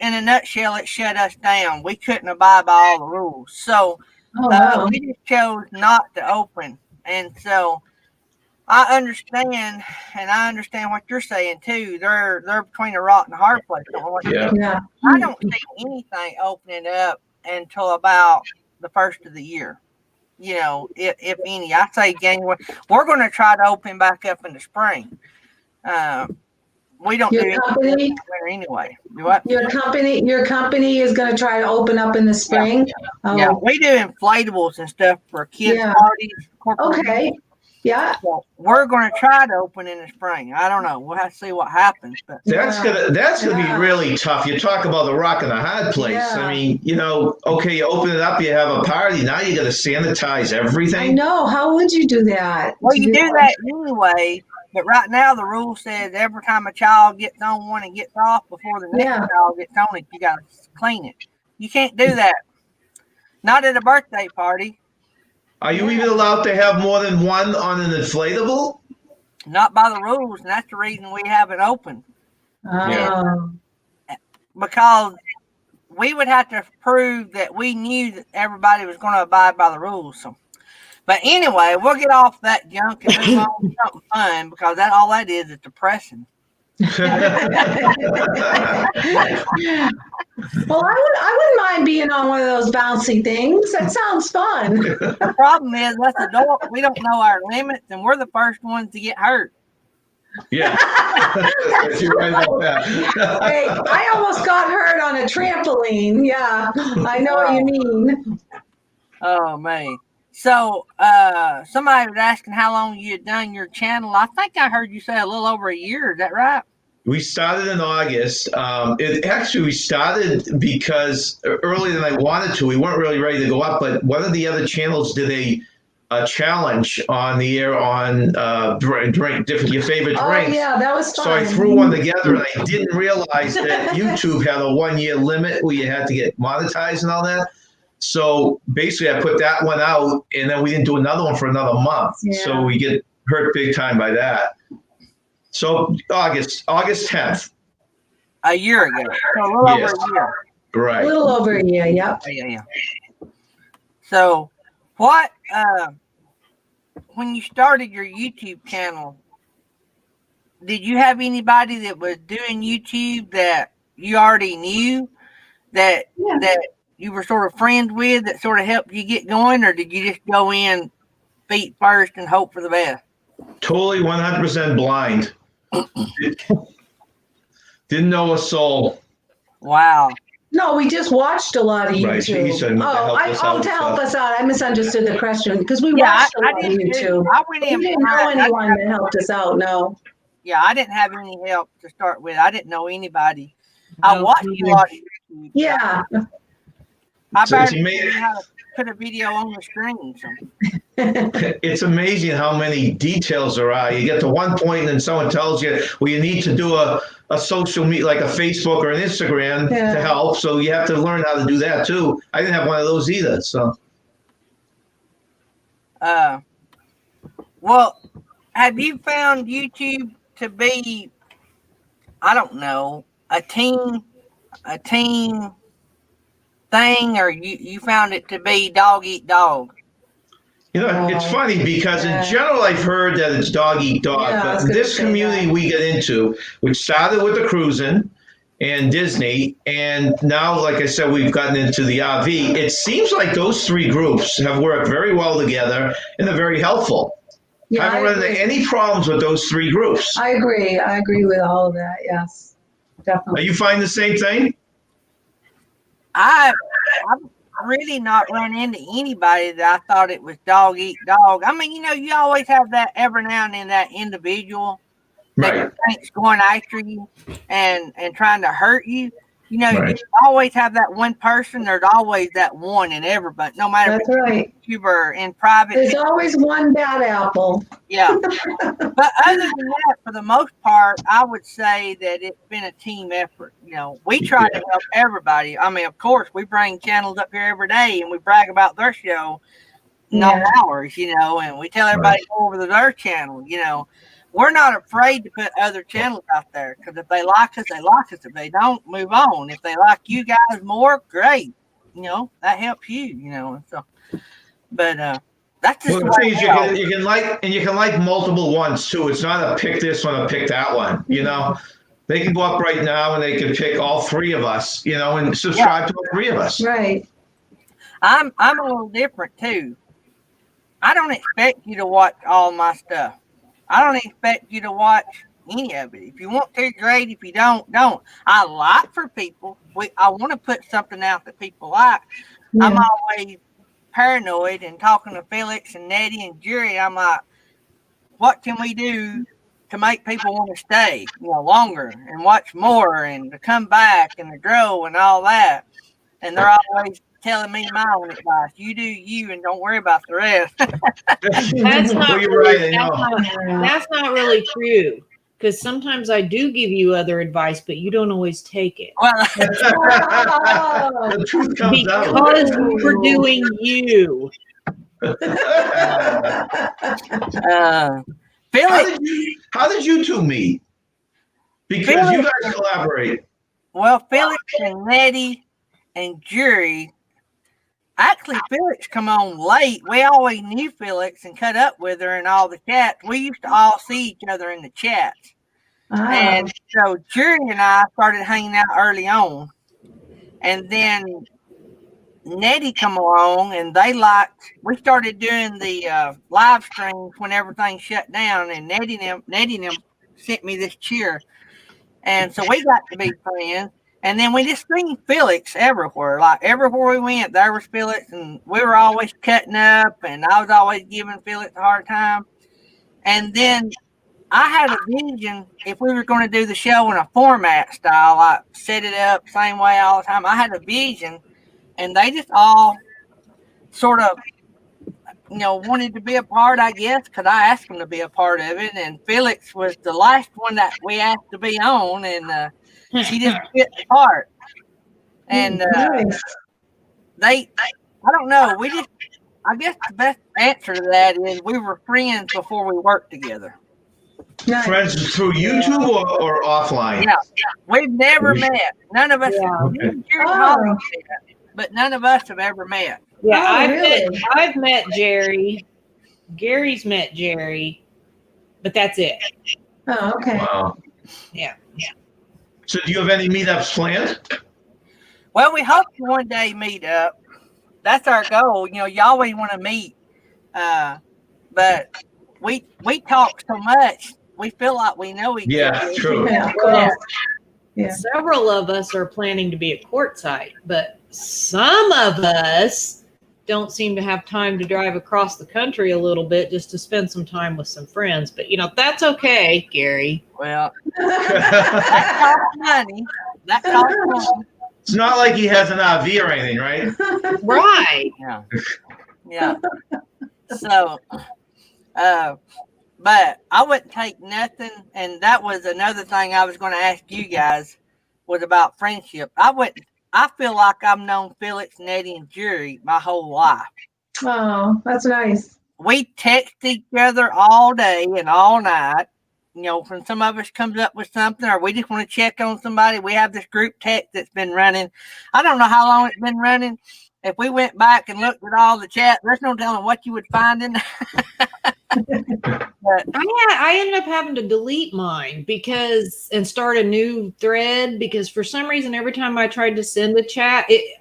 in a nutshell, it shut us down. We couldn't abide by all the rules. So Oh, no. we just chose not to open. And so I understand, and I understand what you're saying too. They're between a rock and a hard place. Yeah. Yeah. I don't see anything opening up until about the first of the year. You know, if any, I say January. We're going to try to open back up in the spring. We don't do Your anything company, in the winter anyway. Do what? your company is going to try to open up in the spring. Yeah, Oh, we do inflatables and stuff for kids' Yeah. parties, corporate. okay. Yeah. So we're going to try to open in the spring. I don't know. We'll have to see what happens. But That's gonna be Yeah. really tough. You talk about the rock and the hard place. Yeah. I mean, okay, you open it up, you have a party. Now you got to sanitize I everything. know. How would you do that? well, you do that anyway. But right now, the rule says every time a child gets on one and gets off before the next Yeah. child gets on it, you got to clean it. You can't do that. Not at a birthday party. Are you even allowed to have more than one on an inflatable? Not by the rules, and that's the reason we haven't opened. Oh. Because we would have to prove that we knew that everybody was going to abide by the rules. So, but anyway, we'll get off that junk and move on to something fun because all that is depressing. Well, I wouldn't mind being on one of those bouncy things. That sounds fun. The problem is, us adults, we don't know our limits, and we're the first ones to get hurt. Yeah. You're right about that. Hey, I almost got hurt on a trampoline. Yeah, I know what you mean. Oh man. So somebody was asking how long you had done your channel. I think I heard you say a little over a year. Is that right? We started in August. We started because earlier than I wanted to. We weren't really ready to go up, but one of the other channels did a challenge on the air on drink different your favorite Oh drinks. yeah, that was fun. So I threw one together, and I didn't realize that YouTube had a 1-year limit where you had to get monetized and all that. So basically, I put that one out, and then we didn't do another one for another month. Yeah. So we get hurt big time by that. So August 10th. A year ago. So a little Yes. over a year. Right. A little over a year. Yep. Yeah. So what when you started your YouTube channel, did you have anybody that was doing YouTube that you already knew that you were sort of friends with that sort of helped you get going, or did you just go in feet first and hope for the best? Totally 100% blind. Didn't know a soul. Wow. No, we just watched a lot of Right. YouTube. He said to help us out. To help us out. I misunderstood the question because we Yeah, watched a I lot of didn't. YouTube. I went in We didn't know blind. anyone that helped us out. No. Yeah, I didn't have any help to start with. I didn't know anybody. I No, watched you on YouTube. Yeah. I So it's barely amazing. knew how to put a video on the screen. So. It's amazing how many details there are. You get to one point and then someone tells you, well, you need to do a social media, like a Facebook or an Instagram to help. So you have to learn how to do that too. I didn't have one of those either. So. Well, have you found YouTube to be, I don't know, a team thing, or you found it to be dog eat dog? It's funny because in general, I've heard that it's dog eat dog, but in this community we get into, which started with the cruising and Disney, and now, like I said, we've gotten into the RV. It seems like those three groups have worked very well together and they're very helpful. Yeah, I haven't run into any problems with those three groups. I agree. I agree with all of that. Yes, definitely. Are you find the same thing? I've really not run into anybody that I thought it was dog eat dog. I mean, you always have that every now and then, that individual that Right. you think's going after you and trying to hurt you. You Right. always have that one person. There's always that one in everybody, no matter That's if it's right. YouTuber in private. There's always one bad apple. Yeah. But other than that, for the most part, I would say that it's been a team effort. We try to help everybody. I mean, of course, we bring channels up here every day and we brag about their show, not ours, and we tell everybody to go over to their channel, we're not afraid to put other channels out there because if they like us, they like us. If they don't, move on. If they like you guys more, great. That helps you. And so, but that's just Well, the the way thing is, it goes. you can like multiple ones too. It's not a pick this one or pick that one. They can go up right now and they can pick all three of us. And subscribe to all three of us. Right. I'm a little different too. I don't expect you to watch all my stuff. I don't expect you to watch any of it. If you want to, great. If you don't, don't. I like for people. I want to put something out that people like. Yeah. I'm always paranoid and talking to Felix and Nettie and Jerry. I'm like, what can we do to make people want to stay, longer and watch more and to come back and to grow and all that? And they're always telling me my own advice. You do you and don't worry about the rest. That's not Well, you're really, right. that's not really true. Because sometimes I do give you other advice, but you don't always take it. Well, The truth comes out. Because you were doing you. Felix, How did you two meet? Because you guys collaborate. Well, Felix and Nettie and Jerry. Actually, Felix come on late. We always knew Felix and cut up with her in all the chats. We used to all see each other in the chats. And so Jerry and I started hanging out early on. And then Nettie come along and we started doing the live streams when everything shut down. And Nettie and them sent me this cheer. And so we got to be friends. And then we just seen Felix everywhere. Like everywhere we went, there was Felix, and we were always cutting up, and I was always giving Felix a hard time. And then I had a vision if we were going to do the show in a format style, like set it up same way all the time. I had a vision, and they just all sort of, wanted to be a part, I guess, because I asked them to be a part of it. And Felix was the last one that we asked to be on, and she just fit the part. And I don't know. I guess the best answer to that is we were friends before we worked together. Friends through YouTube or offline? Yeah. We've never met. None of us. But none of us have ever met. Yeah, I've met Jerry. Gary's met Jerry, but that's it. Oh, okay. Wow. Yeah. So do you have any meetups planned? Well, we hope to one day meet up. That's our goal. You always want to meet. But we talk so much, we feel like we know each other. Yeah, true. Yeah. Several of us are planning to be at courtside, but some of us don't seem to have time to drive across the country a little bit just to spend some time with some friends. But, that's okay, Gary. Well, that costs money. That costs money. It's not like he has an RV or anything, right? Right. Yeah. So, but I wouldn't take nothing. And that was another thing I was going to ask you guys was about friendship. I feel like I've known Felix, Nettie, and Jerry my whole life. Oh, that's nice. We text each other all day and all night. When some of us comes up with something or we just want to check on somebody, we have this group text that's been running. I don't know how long it's been running. If we went back and looked at all the chat, there's no telling what you would find in there. I ended up having to delete mine and start a new thread because for some reason, every time I tried to send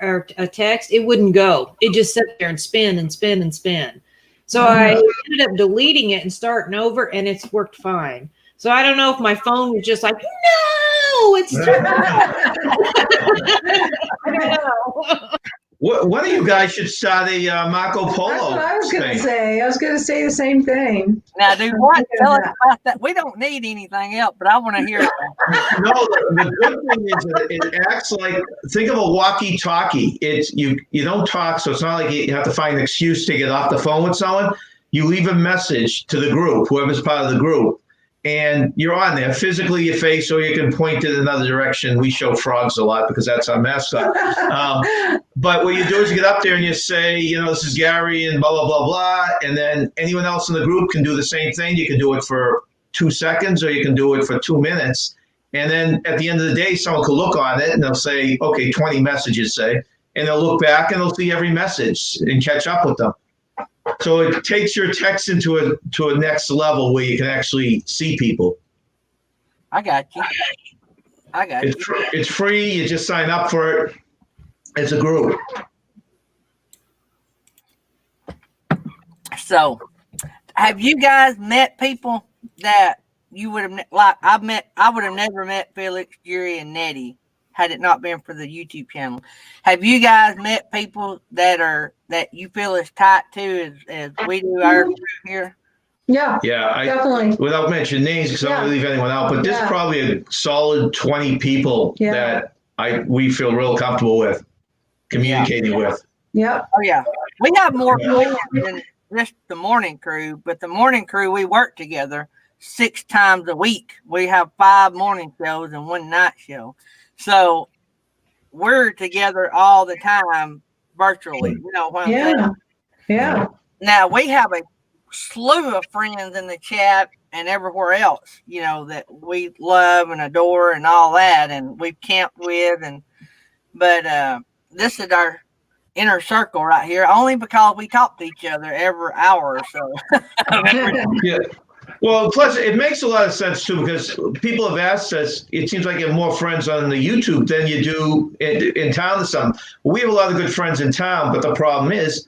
or a text, it wouldn't go. It just sat there and spin and spin and spin. So I ended up deleting it and starting over, and it's worked fine. So I don't know if my phone was just like, no, it's too bad. I don't know. One of you guys should start a Marco Polo. That's what I was going to say. I was going to say the same thing. Now, do what? Tell us about that. We don't need anything else, but I want to hear it. No, the good thing is that it acts like, think of a walkie-talkie. It's you don't talk, so it's not like you have to find an excuse to get off the phone with someone. You leave a message to the group, whoever's part of the group, and you're on there. Physically, your face, or you can point it in another direction. We show frogs a lot because that's our mascot. But what you do is you get up there and you say, this is Gary and blah, blah, blah, blah. And then anyone else in the group can do the same thing. You can do it for 2 seconds, or you can do it for 2 minutes. And then at the end of the day, someone could look on it and they'll say, okay, 20 messages, say, and they'll look back and they'll see every message and catch up with them. So it takes your text into a next level where you can actually see people. I got you. It's free. You just sign up for it. It's a group. So, have you guys met people that you would have I would have never met Felix, Jerry, and Nettie had it not been for the YouTube channel. Have you guys met people that you feel as tight to as we do our group here? Yeah, definitely. Without mentioning names, because I don't want to leave anyone out, but there's probably a solid 20 people that we feel real comfortable with communicating with. Yeah. Oh yeah, we have more friends than just the morning crew, but the morning crew we work together 6 times a week. We have 5 morning shows and 1 night show, so we're together all the time virtually. You know what I'm saying? Yeah. Now we have a slew of friends in the chat and everywhere else, you know, that we love and adore and all that, and we've camped with, but this is our inner circle right here, only because we talk to each other every hour or so. Yeah. Well, plus it makes a lot of sense too, because people have asked us, it seems like you have more friends on the YouTube than you do in town or something. We have a lot of good friends in town, but the problem is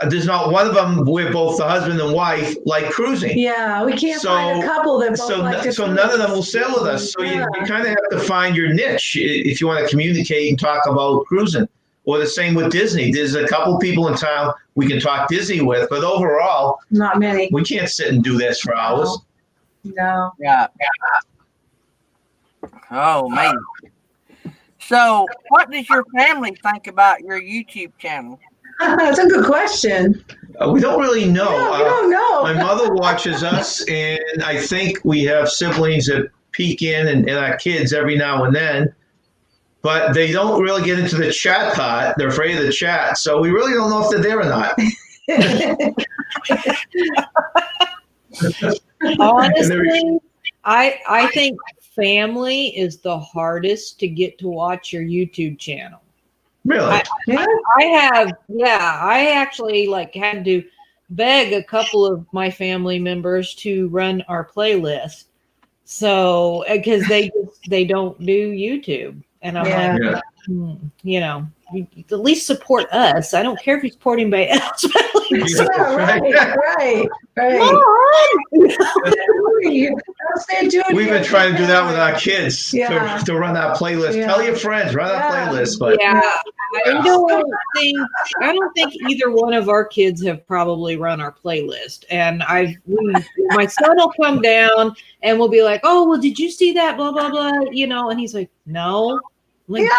there's not one of them where both the husband and wife like cruising. Yeah, we can't find a couple that both like to So none of them will sail with us. So you kind of have to find your niche if you want to communicate and talk about cruising. Or the same with Disney. There's a couple people in town we can talk Disney with, but overall, not many. We can't sit and do this for hours. No. Yeah. Oh man. So, what does your family think about your YouTube channel? That's a good question. We don't really know. No, we don't know. My mother watches us, and I think we have siblings that peek in and our kids every now and then. But they don't really get into the chat part. They're afraid of the chat. So we really don't know if they're there or not. Honestly, I think family is the hardest to get to watch your YouTube channel. Really? I actually had to beg a couple of my family members to run our playlist. So, because they don't do YouTube. And I'm you know, you at least support us. I don't care if you support anybody else. Right. We've been trying to do that with our kids to run our playlist. Tell your friends, run our playlist. But I don't think either one of our kids have probably run our playlist. And my son will come down and we'll be like, "Oh, well, did you see that? Blah blah blah." You know, and he's like, "No." Like,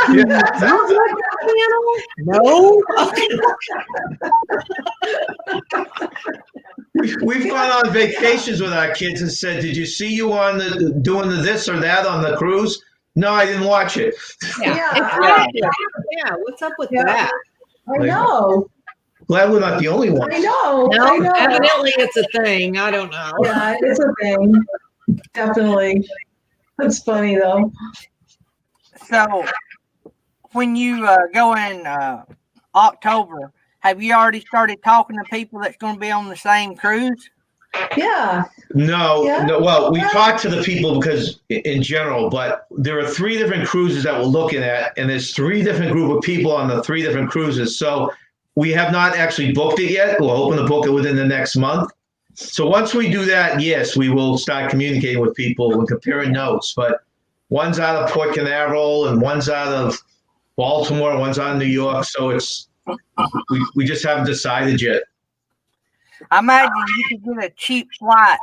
no. We've gone on vacations with our kids and said, "Did you see you on doing this or that on the cruise?" "No, I didn't watch it." Exactly. What's up with that? I know. Glad we're not the only ones. I know. Evidently it's a thing. I don't know. Yeah, it's a thing. Definitely. That's funny though. So, when you go in October, have you already started talking to people that's going to be on the same cruise? Yeah. No. Well, we talked to the people because in general, but there are 3 different cruises that we're looking at, and there's 3 different group of people on the 3 different cruises. So we have not actually booked it yet. We're hoping to book it within the next month. So once we do that, yes, we will start communicating with people and comparing notes. But one's out of Port Canaveral and one's out of Baltimore, one's out of New York. So it's we just haven't decided yet. I imagine you could get a cheap flight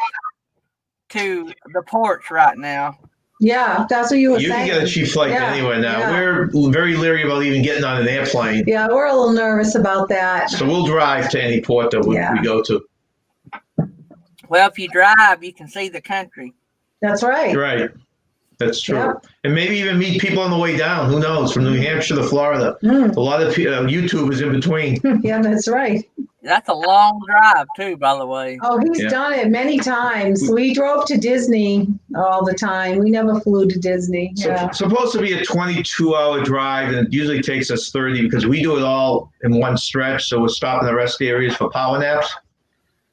to the ports right now. Yeah, that's what you were saying. You can get a cheap flight anywhere now. Yeah. We're very leery about even getting on an airplane. Yeah, we're a little nervous about that. So we'll drive to any port that we go to. Well, if you drive, you can see the country. That's right. Right. That's true. Yeah. And maybe even meet people on the way down. Who knows? From New Hampshire to Florida. A lot of YouTube is in between. Yeah, that's right. That's a long drive too, by the way. Oh, he's done it many times. We drove to Disney all the time. We never flew to Disney. Yeah. It's supposed to be a 22-hour drive, and it usually takes us 30 because we do it all in one stretch. So we're stopping the rest areas for power naps.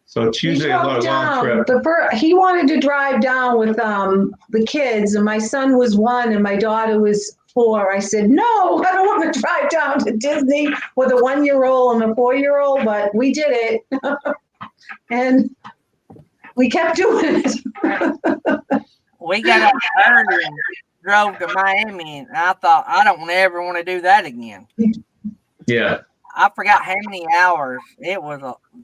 So it's usually a long trip. He wanted to drive down with the kids, and my son was 1 and my daughter was 4. I said, no, I don't want to drive down to Disney with a 1-year-old and a 4-year-old, but we did it. And we kept doing it. We got up early and drove to Miami, and I thought, I don't ever want to do that again. Yeah. I forgot how many hours. It was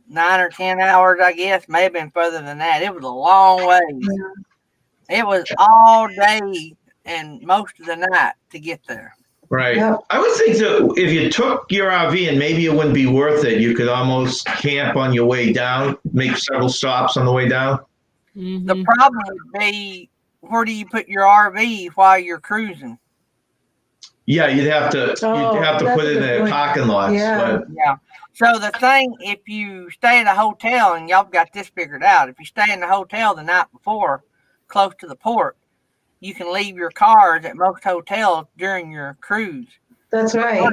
9 or 10 hours, I guess. May have been further than that. It was a long way. Yeah. It was all day and most of the night to get there. Right. Yep. I would think that if you took your RV and maybe it wouldn't be worth it, you could almost camp on your way down, make several stops on the way down. Mm-hmm. The problem would be, where do you put your RV while you're cruising? Yeah, you'd have to put it in a parking lot. Yeah. Yeah. So the thing, if you stay at a hotel, and y'all got this figured out, if you stay in the hotel the night before, close to the port, you can leave your cars at most hotels during your cruise. That's right.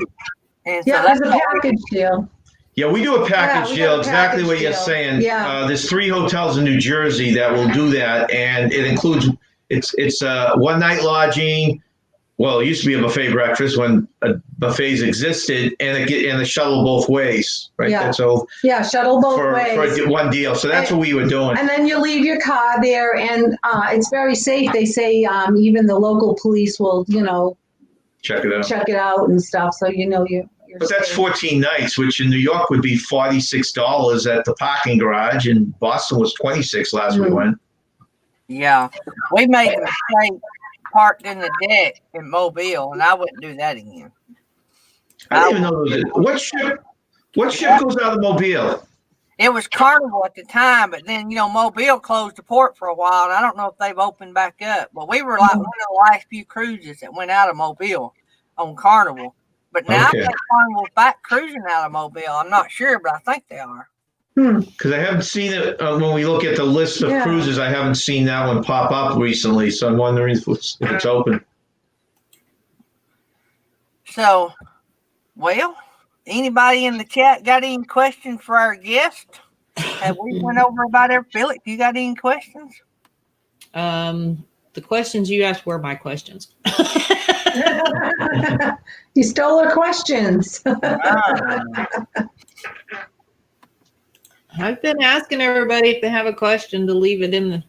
And yeah, so that's there's a package deal. Yeah, we do a package deal. Exactly what you're saying. Yeah. There's 3 hotels in New Jersey that will do that, and it includes it's 1-night lodging. Well, it used to be a buffet breakfast when buffets existed, and the shuttle both ways, right? Yeah. And so shuttle both ways for one deal. So that's what we were doing. And then you leave your car there, and it's very safe. They say even the local police will, check it out and stuff. So you're but that's safe. 14 nights, which in New York would be $46 at the parking garage, and Boston was $26 last we went. Yeah, we made the mistake. Parked in the deck in Mobile, and I wouldn't do that again. I didn't even know what ship goes out of Mobile? It was Carnival at the time, but then Mobile closed the port for a while, and I don't know if they've opened back up. But we were like one of the last few cruises that went out of Mobile on Carnival. But now I think Carnival's back cruising out of Mobile. I'm not sure, but I think they are. Because I haven't seen it when we look at the list of cruises. I haven't seen that one pop up recently, so I'm wondering if it's open. So, well, anybody in the chat got any questions for our guest? Have we went over about every Felix? You got any questions? The questions you asked were my questions. You stole her questions. I've been asking everybody if they have a question to leave it in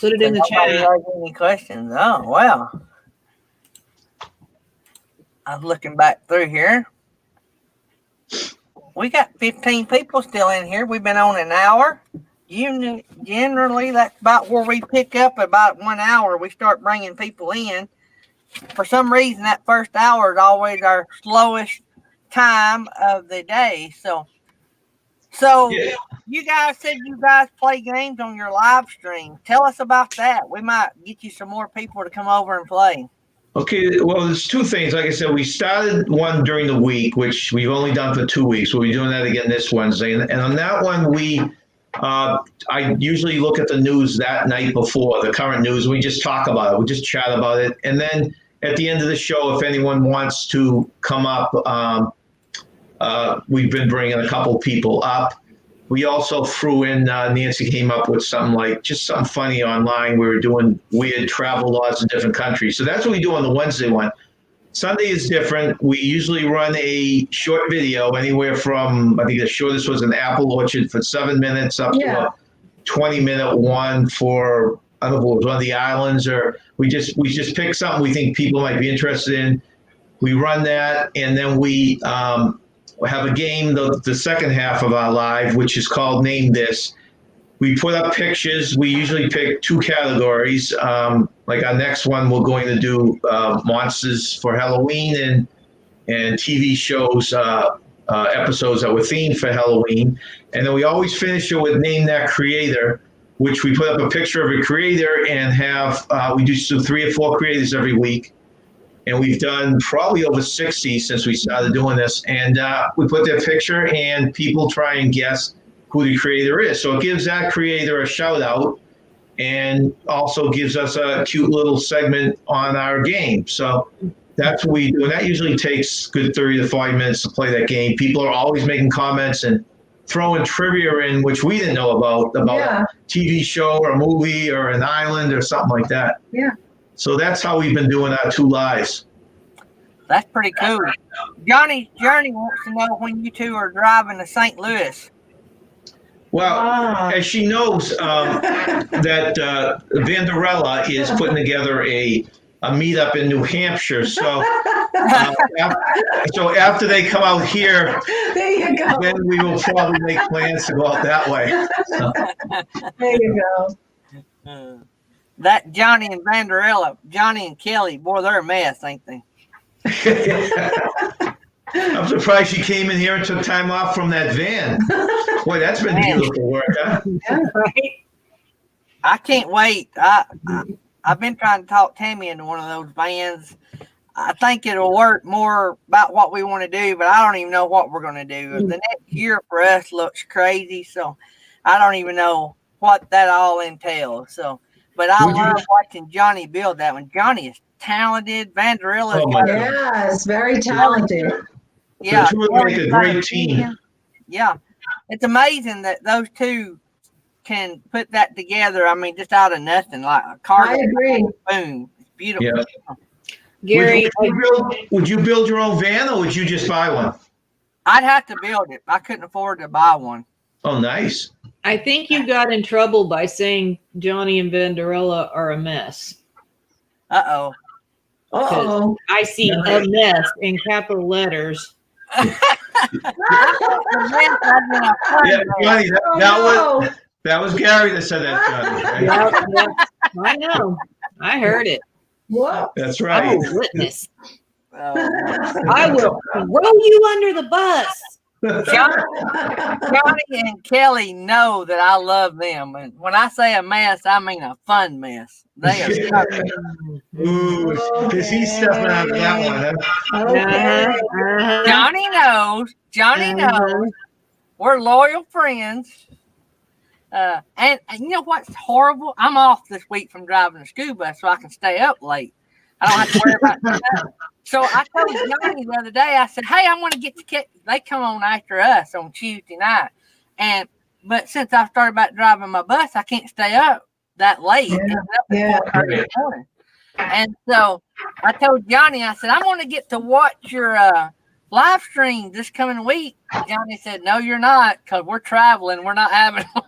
put it in the chat. Any questions? Oh, wow. I'm looking back through here. We got 15 people still in here. We've been on an hour. Generally, that's about where we pick up. About 1 hour, we start bringing people in. For some reason, that first hour is always our slowest time of the day. So you guys said you guys play games on your live stream. Tell us about that. We might get you some more people to come over and play. Okay, well, there's 2 things. Like I said, we started one during the week, which we've only done for 2 weeks. We'll be doing that again this Wednesday. And on that one, I usually look at the news that night before, the current news. We just talk about it. We just chat about it. And then at the end of the show, if anyone wants to come up, we've been bringing a couple people up. We also threw in, Nancy came up with something funny online. We were doing weird travel laws in different countries. So that's what we do on the Wednesday one. Sunday is different. We usually run a short video anywhere from, I think the shortest was an apple orchard for 7 minutes up to a 20-minute one for, I don't know if it was one of the islands, or we just pick something we think people might be interested in. We run that, and then we have a game, the second half of our live, which is called Name This. We put up pictures. We usually pick 2 categories. Like our next one, we're going to do monsters for Halloween and TV shows, episodes that were themed for Halloween. And then we always finish it with Name That Creator, which we put up a picture of a creator and have, we do 3 or 4 creators every week. And we've done probably over 60 since we started doing this. And we put their picture and people try and guess who the creator is. So it gives that creator a shout out and also gives us a cute little segment on our game. So that's what we do. And that usually takes good 30 to 40 minutes to play that game. People are always making comments and throwing trivia in, which we didn't know about a TV show or a movie or an island or something like that. Yeah. So that's how we've been doing our 2 lives. That's pretty cool. Johnny's Journey wants to know when you two are driving to St. Louis. Well, as she knows, that Vanderella is putting together a meetup in New Hampshire. So, so after they come out here, there you go. then we will probably make plans to go out that way. So. There you go. That Johnny and Vanderella, Johnny and Kelly, boy, they're a mess, ain't they? I'm surprised she came in here and took time off from that van. Boy, that's been beautiful work, huh? Yeah, right. I can't wait. I've been trying to talk Tammy into one of those vans. I think it'll work more about what we want to do, but I don't even know what we're going to do. The next year for us looks crazy, so I don't even know what that all entails. So, but I love watching Johnny build that one. Johnny is talented. Vanderilla yes, very talented. Yeah, the two would make a great team. Yeah, it's amazing that those two can put that together. I mean, just out of nothing, like a car. I agree. Boom, it's beautiful. Yeah. Gary, would you build your own van or would you just buy one? I'd have to build it. I couldn't afford to buy one. Oh, nice. I think you got in trouble by saying Johnny and Vanderella are a mess. Uh-oh. Uh-oh. I see a mess in capital letters. Yeah, Johnny, that was Gary that said that, Johnny. Right? Yep. I know. I heard it. What? That's right. I'm a witness. I will throw you under the bus. Johnny and Kelly know that I love them. And when I say a mess, I mean a fun mess. They are Ooh, because he's stepping out of that one, huh? Johnny knows. Johnny knows. We're loyal friends. And you know what's horrible? I'm off this week from driving the school bus so I can stay up late. I don't have to worry about that. So I told Johnny the other day, I said, hey, I want to get to kids. They come on after us on Tuesday night. But since I started about driving my bus, I can't stay up that late. Yeah. And so I told Johnny, I said, I want to get to watch your live stream this coming week. Johnny said, no, you're not, because we're traveling. We're not having one.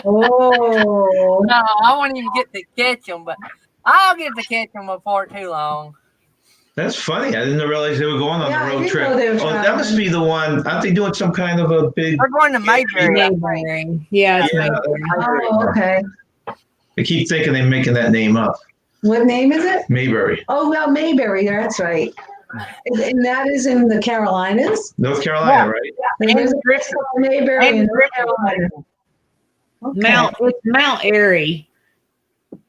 Oh. No, I won't even get to catch them, but I'll get to catch them before too long. That's funny. I didn't realize they were going on the road trip. That must be the one. Aren't they doing some kind of a big? We're going to Mayberry. Yeah, it's Mayberry. Oh, okay. I keep thinking they're making that name up. What name is it? Mayberry. Oh, well, Mayberry. That's right. And that is in the Carolinas? North Carolina, right? And there's a place called Mayberry in North Carolina. Okay. It's Mount Airy,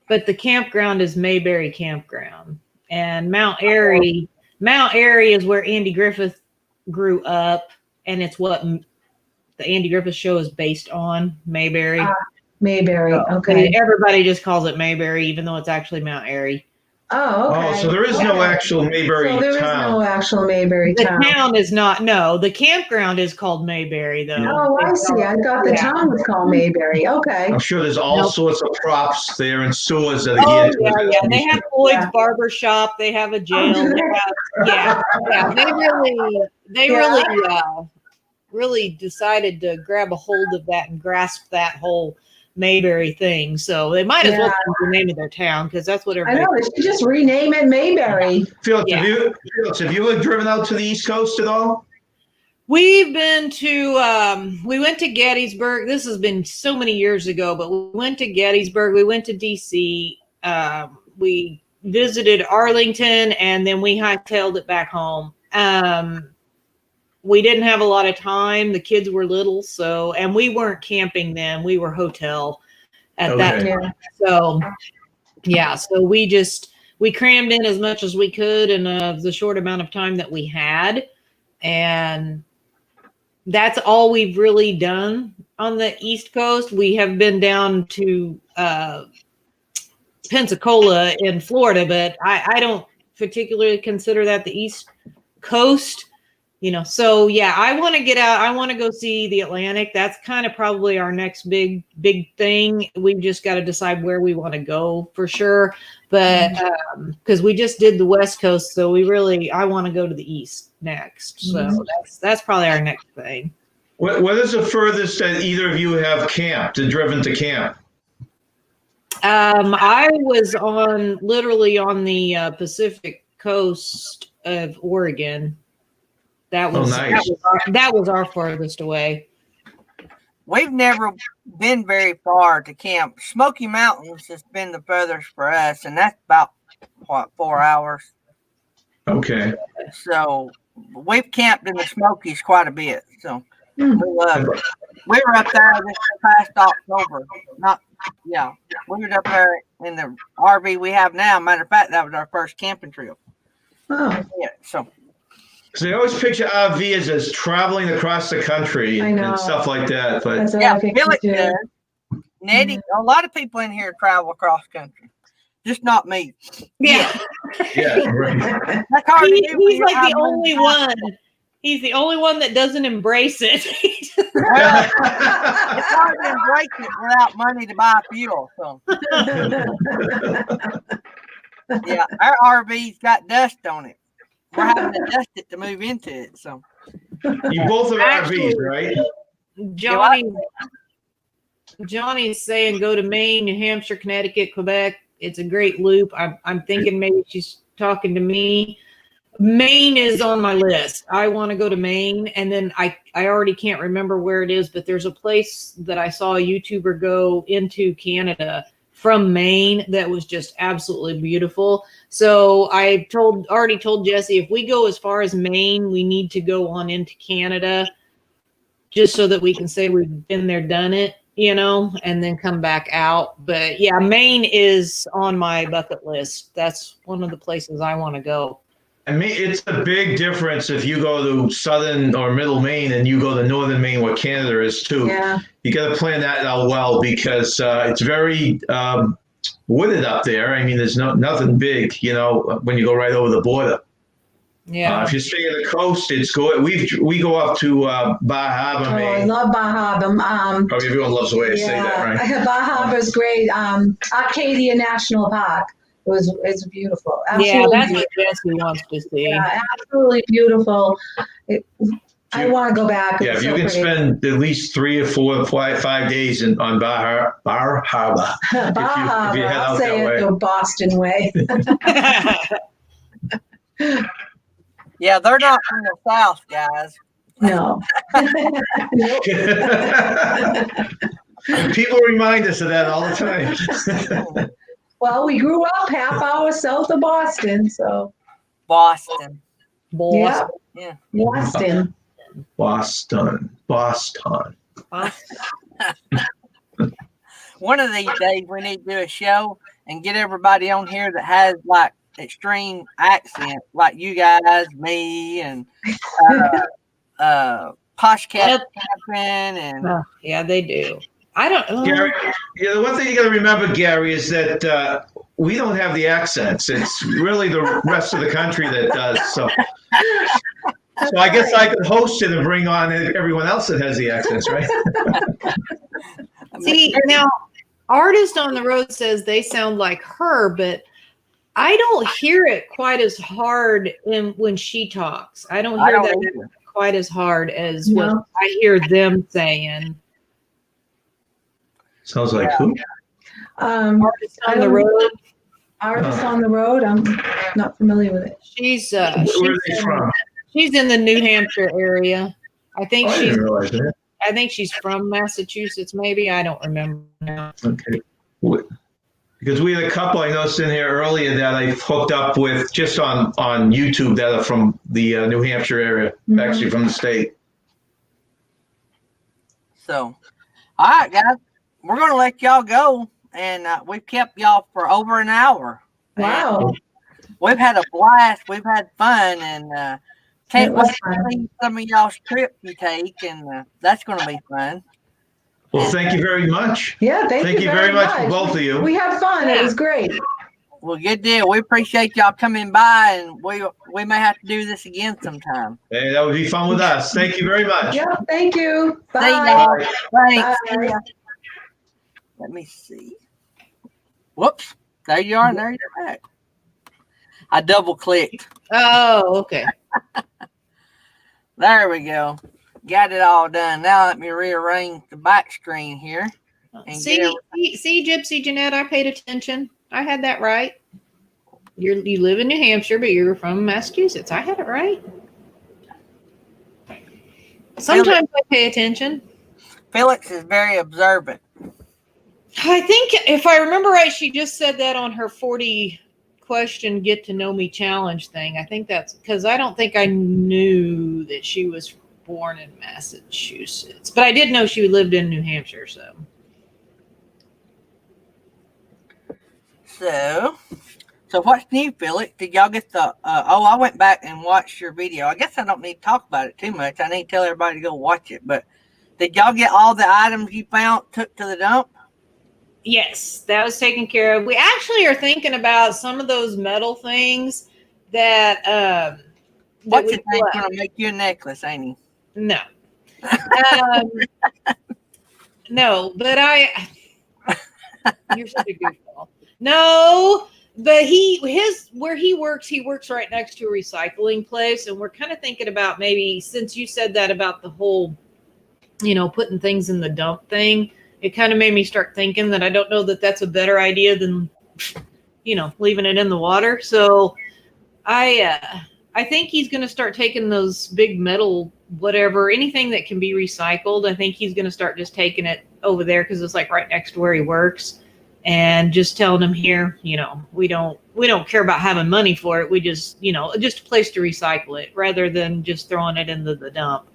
but the campground is Mayberry Campground. And Mount Airy is where Andy Griffith grew up, and it's what the Andy Griffith show is based on, Mayberry. Mayberry, okay. And everybody just calls it Mayberry, even though it's actually Mount Airy. Oh, okay. Oh, so there is no actual Mayberry town. There is no actual Mayberry The town. town is not, no, the campground is called Mayberry, though. Oh, I see. I thought the town was called Mayberry. Okay. I'm sure there's all sorts of props there and stores that are Oh, geared yeah. They have Floyd's barber shop. They have a jail. They have, They really decided to grab a hold of that and grasp that whole Mayberry thing. So they might as well change the name of their town, because that's what everybody. I know. They should just rename it Mayberry. Felix, have you ever driven out to the East Coast at all? We've been to, we went to Gettysburg. This has been so many years ago, but we went to Gettysburg. We went to DC. We visited Arlington, and then we hightailed it back home. We didn't have a lot of time. The kids were little, and we weren't camping then. We were hotel at that time. So, so we we crammed in as much as we could in the short amount of time that we had. And that's all we've really done on the East Coast. We have been down to Pensacola in Florida, but I don't particularly consider that the East Coast. So yeah, I want to get out. I want to go see the Atlantic. That's kind of probably our next big thing. We've just got to decide where we want to go for sure. But because we just did the West Coast, so I want to go to the East next. So that's probably our next thing. What is the furthest that either of you have camped and driven to camp? I was literally on the Pacific coast of Oregon. That was nice. that was our farthest away. We've never been very far to camp. Smoky Mountains has been the furthest for us, and that's about 4 hours. Okay. So we've camped in the Smokies quite a bit. So we love it. We were up there this past October. We were up there in the RV we have now. Matter of fact, that was our first camping trip. Oh. Yeah. So. Because I always picture RV as traveling across the country and stuff like that. But yeah, Billy does. Nettie, a lot of people in here travel across country, just not me. Yeah, right. That's hard to do. He's like the only one. He's the only one that doesn't embrace it. Well, it's hard to embrace it without money to buy fuel. So, yeah, our RV's got dust on it. We're having to dust it to move into it. So, you both have RVs, right? Johnny's saying go to Maine, New Hampshire, Connecticut, Quebec. It's a great loop. I'm thinking maybe she's talking to me. Maine is on my list. I want to go to Maine, and then I already can't remember where it is, but there's a place that I saw a YouTuber go into Canada from Maine that was just absolutely beautiful. So I already told Jesse, if we go as far as Maine, we need to go on into Canada just so that we can say we've been there, done it, and then come back out. But yeah, Maine is on my bucket list. That's one of the places I want to go. I mean, it's a big difference if you go to southern or middle Maine and you go to northern Maine, where Canada is too. Yeah. You got to plan that out well because it's very wooded up there. I mean, there's nothing big, when you go right over the border. Yeah. If you stay on the coast, it's good. We go up to Bar Harbor, Maine. I love Bar Harbor. Probably everyone loves the way I say that, right? Bar Harbor's great. Arcadia National Park. It's beautiful. Absolutely yeah, that's beautiful. what Jesse wants to see. Yeah, absolutely beautiful. I want to go back. Yeah, if you can spend at least 3 or 4 or 5 days on Bar Harbor. If you head out I'll say it the Boston way. Yeah, they're not from the South, guys. No. People remind us of that all the time. Well, we grew up half hour south of Boston, so. Boston. Yeah. Boston. One of these days, we need to do a show and get everybody on here that has like extreme accent, like you guys, me, and Posh Cat Captain, and yeah, they do. I don't know. Gary, the one thing you got to remember, Gary, is that we don't have the accents. It's really the rest of the country that does. So I guess I could host it and bring on everyone else that has the accents, right? See, now, Artist on the Road says they sound like her, but I don't hear it quite as hard when she talks. I don't hear that quite as hard as what I hear them saying. Sounds like who? Artist on the Road. Artist on the Road. I'm not familiar with it. She's where are they from? She's in the New Hampshire area. I think I didn't realize that. I think she's from Massachusetts. Maybe I don't remember now. Okay. Because we had a couple I noticed in here earlier that I hooked up with just on YouTube that are from the New Hampshire area, actually from the state. So, all right, guys. We're going to let y'all go, and we've kept y'all for over an hour. Wow. we've had a blast. We've had fun, and can't It wait was to fun. see some of y'all's trip you take, and that's going to be fun. Well, thank you very much. Yeah, thank you very much for both of you. We had fun. It was great. Well, good deal. We appreciate y'all coming by, and we may have to do this again sometime. Hey, that would be fun with us. Thank you very much. Yeah, thank you. See Bye. y'all. Thanks. Bye. See ya. Let me see. Whoops. There you are, and there you're back. I double clicked. Oh, okay. There we go. Got it all done. Now let me rearrange the back screen here. And See, Gypsy Jeanette, I paid attention. I had that right. You live in New Hampshire, but you're from Massachusetts. I had it right. Sometimes I pay attention. Felix is very observant. I think if I remember right, she just said that on her 40 question get to know me challenge thing. I think that's because I don't think I knew that she was born in Massachusetts, but I did know she lived in New Hampshire. So what's new, Felix? Did y'all get the? I went back and watched your video. I guess I don't need to talk about it too much. I need to tell everybody to go watch it. But did y'all get all the items you found took to the dump? Yes, that was taken care of. We actually are thinking about some of those metal things that. What's your thing gonna make you a necklace, ain't he? No. No, but you're such a goofball. No, but where he works right next to a recycling place, and we're kind of thinking about maybe, since you said that about the whole, putting things in the dump thing, it kind of made me start thinking that I don't know that that's a better idea than, leaving it in the water. So I think he's going to start taking those big metal, whatever, anything that can be recycled. I think he's going to start just taking it over there because it's like right next to where he works, and just telling him here, we don't care about having money for it. We just, just a place to recycle it rather than just throwing it into the dump.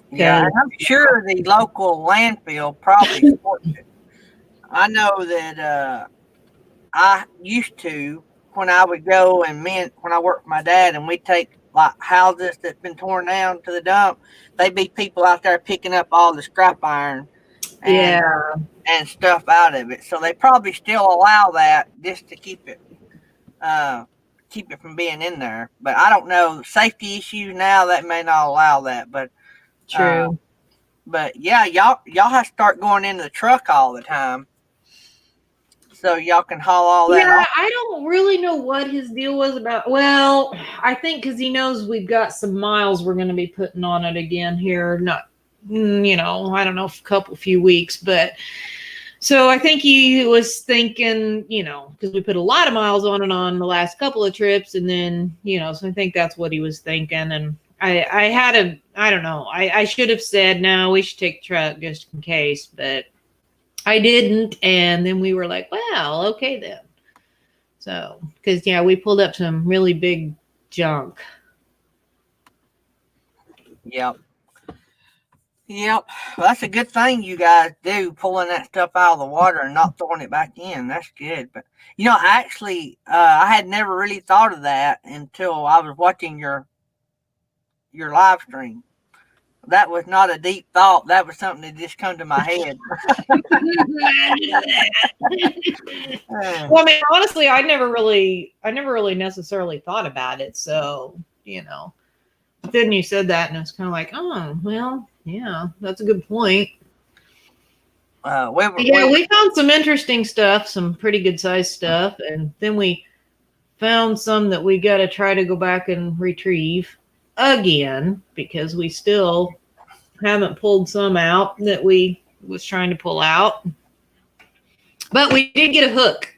Yeah, I'm sure the local landfill probably supports it. I know that I used to, when I would go and when I worked for my dad, and we'd take like houses that's been torn down to the dump, they'd be people out there picking up all the scrap iron and stuff out of it. So they probably still allow that just to keep it from being in there. But I don't know, safety issues now, that may not allow that. But true. But yeah, y'all have to start going into the truck all the time, so y'all can haul all that off. I don't really know what his deal was about. Well, I think because he knows we've got some miles we're going to be putting on it again here. Not, I don't know, a few weeks, but so I think he was thinking, because we put a lot of miles on it on the last couple of trips, and then, so I think that's what he was thinking. And I don't know. I should have said, no, we should take the truck just in case, but I didn't. And then we were like, well, okay then. So, because, we pulled up some really big junk. Yep. Well, that's a good thing you guys do, pulling that stuff out of the water and not throwing it back in. That's good. But, actually, I had never really thought of that until I was watching your live stream. That was not a deep thought. That was something that just come to my head. Well, I mean, honestly, I never really necessarily thought about it. So, then you said that, and it's kind of like, oh, well, yeah, that's a good point. We found some interesting stuff, some pretty good sized stuff, and then we found some that we got to try to go back and retrieve again, because we still haven't pulled some out that we was trying to pull out. But we did get a hook.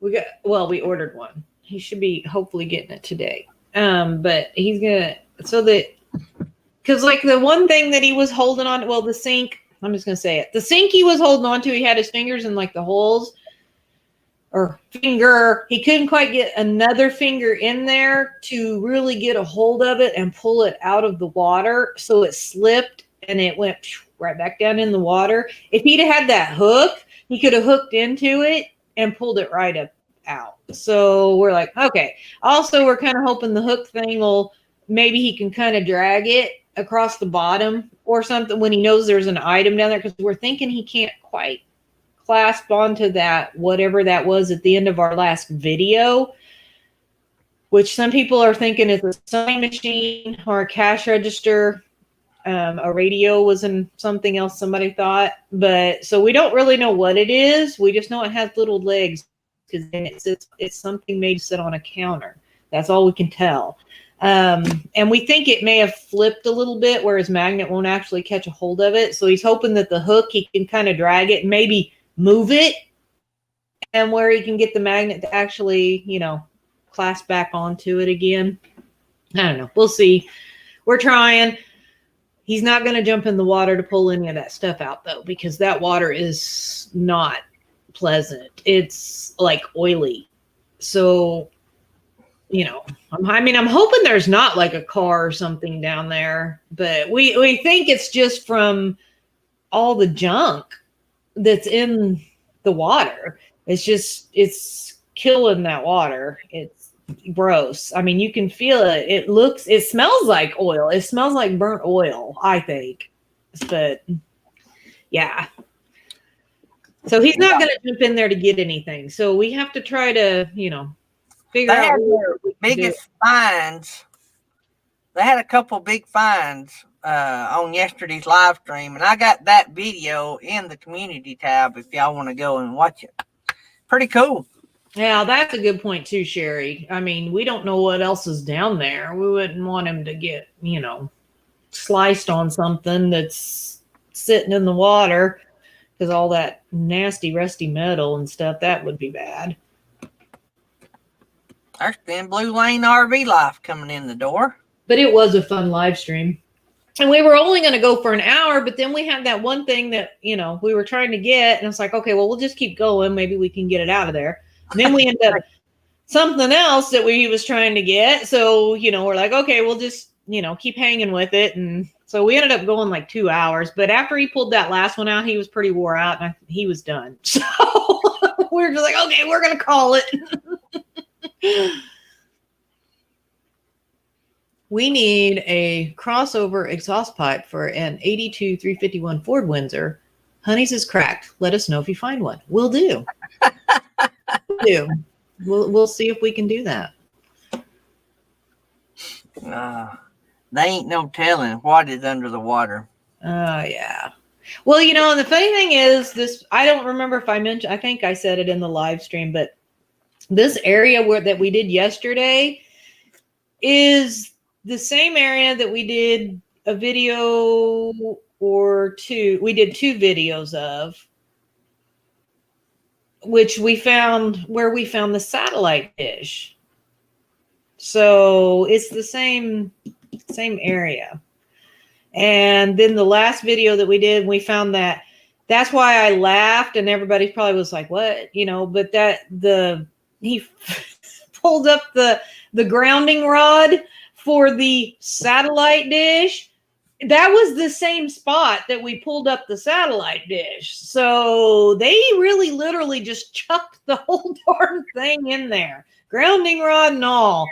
We ordered one. He should be hopefully getting it today. But he's gonna, because like the one thing that he was holding on, the sink, I'm just gonna say it. The sink he was holding on to, he had his fingers in like the holes. Or finger, he couldn't quite get another finger in there to really get a hold of it and pull it out of the water. So it slipped and it went right back down in the water. If he'd had that hook, he could have hooked into it and pulled it right up out. So we're like, okay. Also, we're kind of hoping the hook thing will, maybe he can kind of drag it across the bottom or something when he knows there's an item down there, because we're thinking he can't quite clasp onto that, whatever that was at the end of our last video, which some people are thinking is a sewing machine or a cash register. A radio was in something else somebody thought, but so we don't really know what it is. We just know it has little legs because it's something made to sit on a counter. That's all we can tell. And we think it may have flipped a little bit where his magnet won't actually catch a hold of it. So he's hoping that the hook, he can kind of drag it and maybe move it, and where he can get the magnet to actually, clasp back onto it again. I don't know. We'll see. We're trying. He's not going to jump in the water to pull any of that stuff out, though, because that water is not pleasant. It's like oily. So, I'm hoping there's not like a car or something down there, but we think it's just from all the junk that's in the water. It's killing that water. It's gross. You can feel it. It smells like oil. It smells like burnt oil, I think. But yeah. So he's not going to jump in there to get anything. So we have to try to, figure out their biggest finds. They had a couple big finds on yesterday's live stream, and I got that video in the community tab if y'all want to go and watch it. Pretty cool. Yeah, that's a good point too, Sherry. We don't know what else is down there. We wouldn't want him to get, sliced on something that's sitting in the water, because all that nasty, rusty metal and stuff, that would be bad. There's been Blue Lane RV Life coming in the door. But it was a fun live stream. And we were only going to go for an hour, but then we had that one thing that, we were trying to get. And it's like, okay, well, we'll just keep going. Maybe we can get it out of there. And then we ended up something else that he was trying to get. So, we're like, okay, we'll just, keep hanging with it. And so we ended up going like 2 hours. But after he pulled that last one out, he was pretty wore out and he was done. So we were just like, okay, we're going to call it. We need a crossover exhaust pipe for an 82 351 Ford Windsor. Honey's is cracked. Let us know if you find one. We'll do. We'll see if we can do that. They ain't no telling what is under the water. Oh, yeah. Well, and the funny thing is this, I don't remember if I mentioned, I think I said it in the live stream, but this area that we did yesterday is the same area that we did a video or two. We did 2 videos of, which we found where we found the satellite dish. So it's the same area. And then the last video that we did, we found that's why I laughed, and everybody probably was like, what? But he pulled up the grounding rod for the satellite dish. That was the same spot that we pulled up the satellite dish. So they really literally just chucked the whole darn thing in there. Grounding rod and all.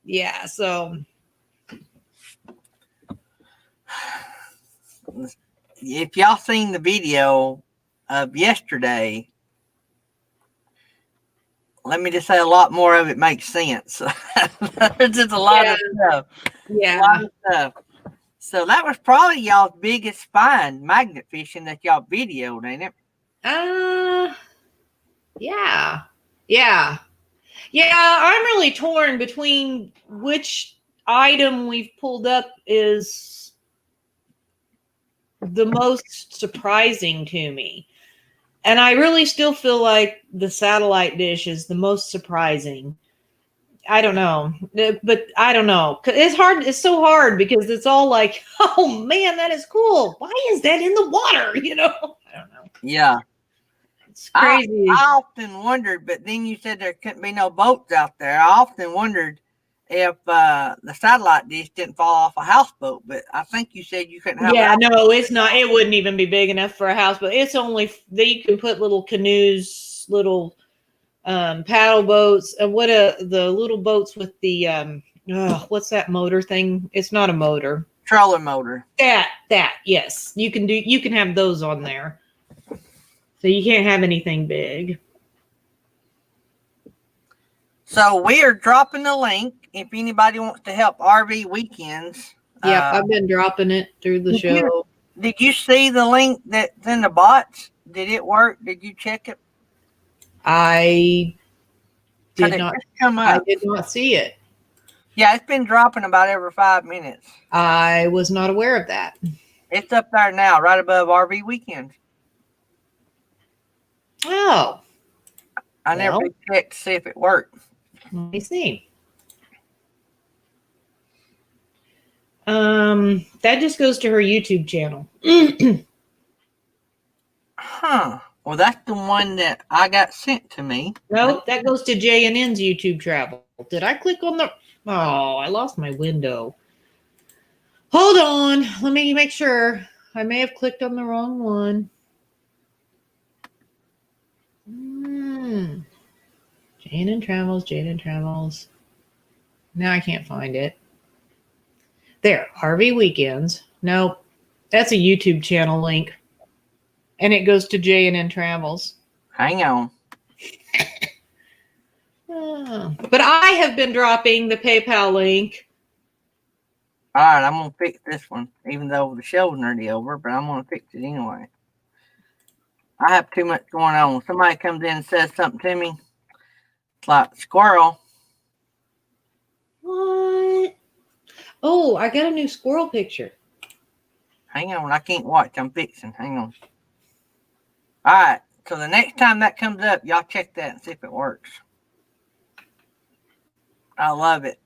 Yeah, so. If y'all seen the video of yesterday, let me just say a lot more of it makes sense. There's just a lot of stuff. Yeah. A lot of stuff. So that was probably y'all's biggest find, magnet fishing, that y'all videoed, ain't it? Yeah. Yeah. Yeah, I'm really torn between which item we've pulled up is the most surprising to me. And I really still feel like the satellite dish is the most surprising. I don't know, but I don't know. It's hard. It's so hard because it's all like, oh man, that is cool. Why is that in the water? I don't know. Yeah. It's crazy. I often wondered, but then you said there couldn't be no boats out there. I often wondered if the satellite dish didn't fall off a houseboat, but I think you said you couldn't have. Yeah, no, it's not. It wouldn't even be big enough for a house, but it's only that you can put little canoes, little paddle boats, the little boats with the what's that motor thing? It's not a motor. Trolling motor. That yes, you can have those on there. So you can't have anything big. So we are dropping the link if anybody wants to help RV Weekends. Yeah, I've been dropping it through the show. Did you see the link that's in the bots? Did it work? Did you check it? I did not come up. I did not see it. Yeah, it's been dropping about every 5 minutes. I was not aware of that. It's up there now, right above RV Weekends. Oh. I never checked to see if it worked. Let me see. That just goes to her YouTube channel. Huh. Well, that's the one that I got sent to me. Nope, that goes to J&N's YouTube Travel. Did I click on the... Oh, I lost my window. Hold on. Let me make sure. I may have clicked on the wrong one. J&N Travels, J&N Travels. Now I can't find it. There, RV Weekends. Nope, that's a YouTube channel link. And it goes to J&N Travels. Hang on. But I have been dropping the PayPal link. All right, I'm going to fix this one, even though the show's nearly over, but I'm going to fix it anyway. I have too much going on. Somebody comes in and says something to me. It's like, squirrel. What? Oh, I got a new squirrel picture. Hang on, I can't watch. I'm fixing. Hang on. All right, so the next time that comes up, y'all check that and see if it works. I love it.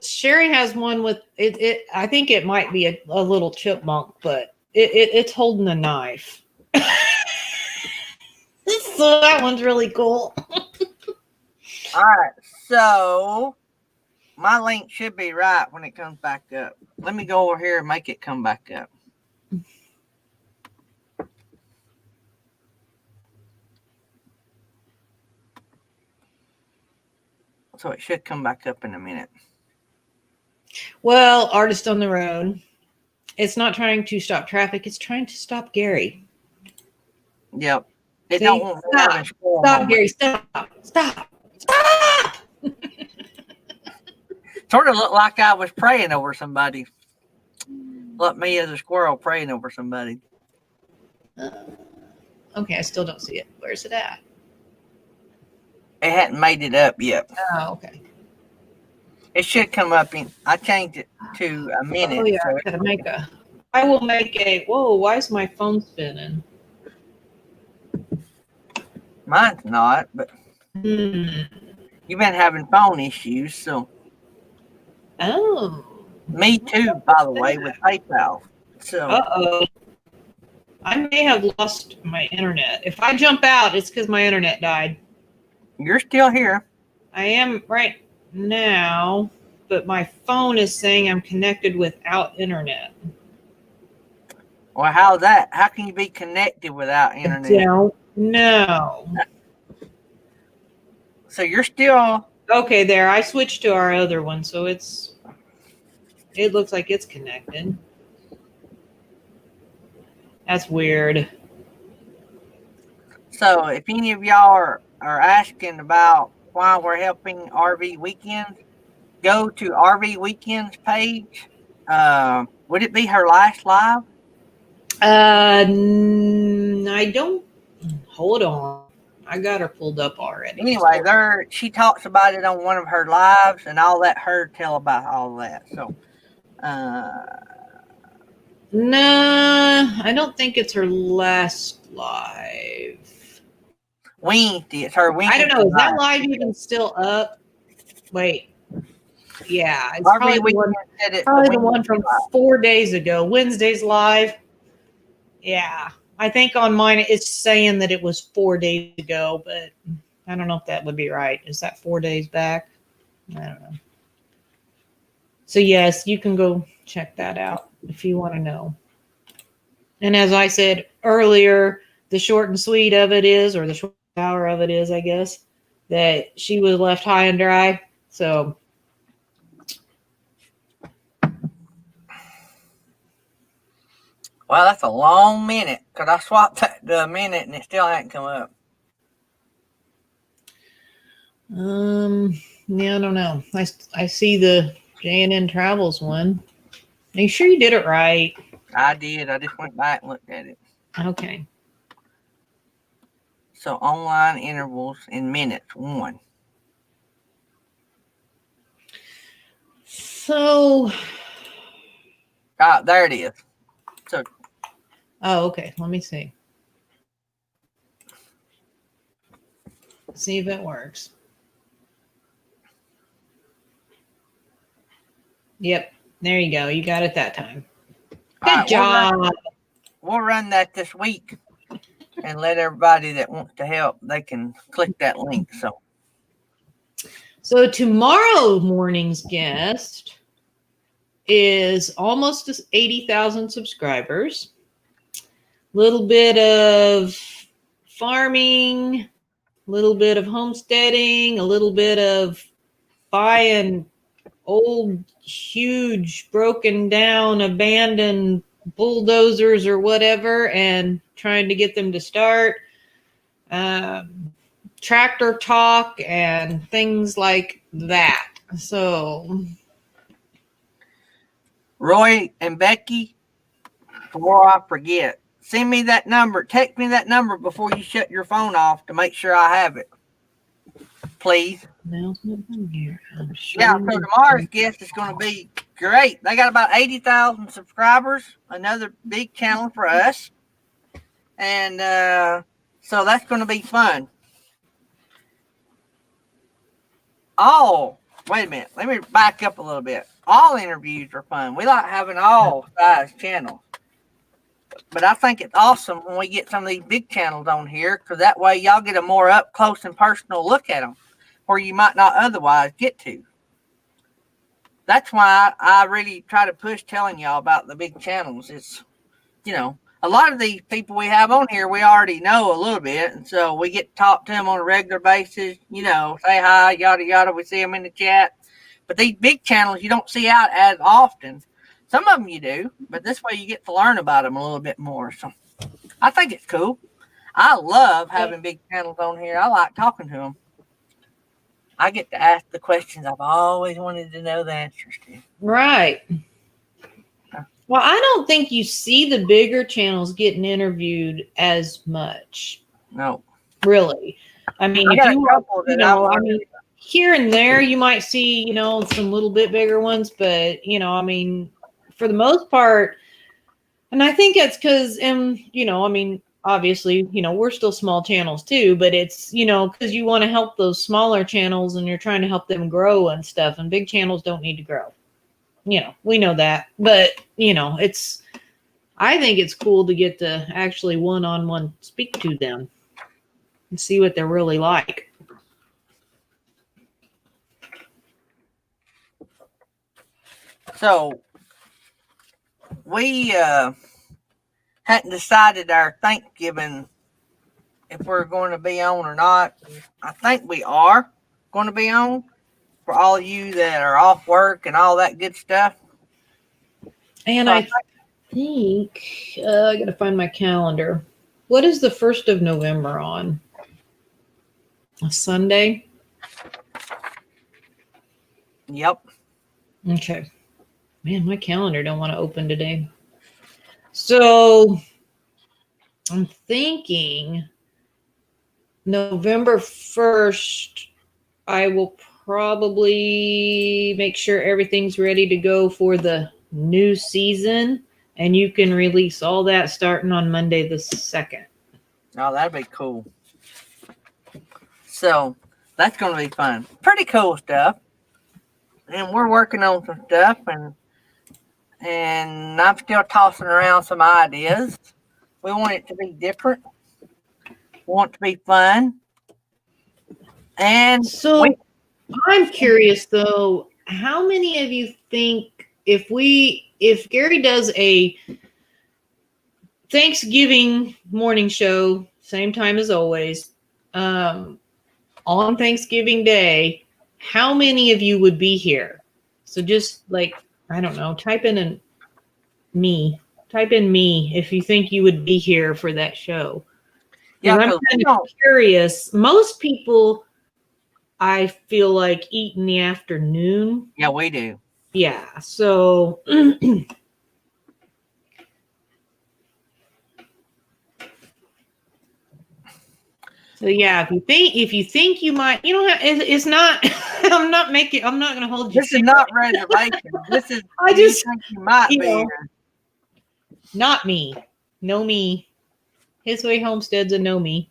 Sherry has one with it. I think it might be a little chipmunk, but it's holding a knife. So that one's really cool. All right, so my link should be right when it comes back up. Let me go over here and make it come back up. So it should come back up in a minute. Well, Artist on the Road. It's not trying to stop traffic. It's trying to stop Gary. Yep. It See? don't want to Stop, Gary. Stop. Stop. Stop. Sort of looked like I was praying over somebody. Like me as a squirrel praying over somebody. Okay, I still don't see it. Where's it at? It hadn't made it up yet. Oh, okay. It should come up in. I changed it to a minute. Oh, yeah. So I gotta make a. I will make a. Whoa, why is my phone spinning? mine's not, but you've been having phone issues, so. Oh. Me too, by the way, with PayPal. So. Uh-oh. I may have lost my internet. If I jump out, it's because my internet died. You're still here. I am right now, but my phone is saying I'm connected without internet. Well, how's that? How can you be connected without internet? I don't know. So you're still... Okay, there. I switched to our other one, so it looks like it's connected. That's weird. So if any of y'all are asking about why we're helping RV Weekends, go to RV Weekends page. Would it be her last live? I don't. Hold on. I got her pulled up already. Anyway, she talks about it on one of her lives, and I'll let her tell about all that. So, nah, I don't think it's her last live. Wednesday, it's her Wednesday. I don't know. Is that live even still up? Wait. Yeah, it's probably the one from 4 days ago. Wednesday's live. Yeah. I think on mine it's saying that it was 4 days ago, but I don't know if that would be right. Is that 4 days back? I don't know. So yes, you can go check that out if you want to know. And as I said earlier, the short and sweet of it is, or the short power of it is, I guess, that she was left high and dry. So Well, that's a long minute because I swapped the minute and it still hadn't come up. yeah, I don't know. I see the J&N Travels one. Are you sure you did it right? I did. I just went back and looked at it. Okay. So online intervals in minutes, 1. So, There it is. So oh, okay. Let me see. See if it works. Yep. There you go. You got it that time. Good job. We'll run that this week and let everybody that wants to help, they can click that link. So tomorrow morning's guest is almost 80,000 subscribers. Little bit of farming, little bit of homesteading, a little bit of buying old, huge, broken down, abandoned bulldozers or whatever and trying to get them to start. Tractor talk and things like that. So, Roy and Becky, before I forget, send me that number. Text me that number before you shut your phone off to make sure I have it. Please. Announcement from here. Yeah, so tomorrow's guest is going to be great. They got about 80,000 subscribers, another big channel for us. And so that's going to be fun. Wait a minute. Let me back up a little bit. All interviews are fun. We like having all size channels. But I think it's awesome when we get some of these big channels on here because that way y'all get a more up close and personal look at them where you might not otherwise get to. That's why I really try to push telling y'all about the big channels. It's, a lot of these people we have on here, we already know a little bit. And so we get to talk to them on a regular basis, say hi, yada, yada. We see them in the chat. But these big channels, you don't see out as often. Some of them you do, but this way you get to learn about them a little bit more. So I think it's cool. I love having big channels on here. I like talking to them. I get to ask the questions I've always wanted to know the answers to. Right. Well, I don't think you see the bigger channels getting interviewed as much. No. Really. I mean, if you here and there you might see, some little bit bigger ones, but for the most part, and I think it's because obviously, we're still small channels too, but it's, because you want to help those smaller channels and you're trying to help them grow and stuff, and big channels don't need to grow. We know that, but I think it's cool to get to actually one-on-one speak to them and see what they're really like. So we hadn't decided our Thanksgiving if we're going to be on or not. I think we are going to be on for all of you that are off work and all that good stuff. And so I think I got to find my calendar. What is the 1st of November on? A Sunday? Yep. Okay. Man, my calendar don't want to open today. So I'm thinking November 1st, I will probably make sure everything's ready to go for the new season, and you can release all that starting on Monday the 2nd. Oh, that'd be cool. So that's going to be fun. Pretty cool stuff. And we're working on some stuff, and I'm still tossing around some ideas. We want it to be different. We want it to be fun. And so I'm curious though, how many of you think if Gary does a Thanksgiving morning show, same time as always. On Thanksgiving Day, how many of you would be here? So just like, I don't know, type in me. Type in me if you think you would be here for that show. Yeah, I'm kind of curious. Most people, I feel like, eat in the afternoon. Yeah, we do. Yeah, so so yeah, if you think you might, it's not. I'm not going to hold you. This is not reservation. This is. I just think you might be here. Not me. No me. His Way Homestead's a no me.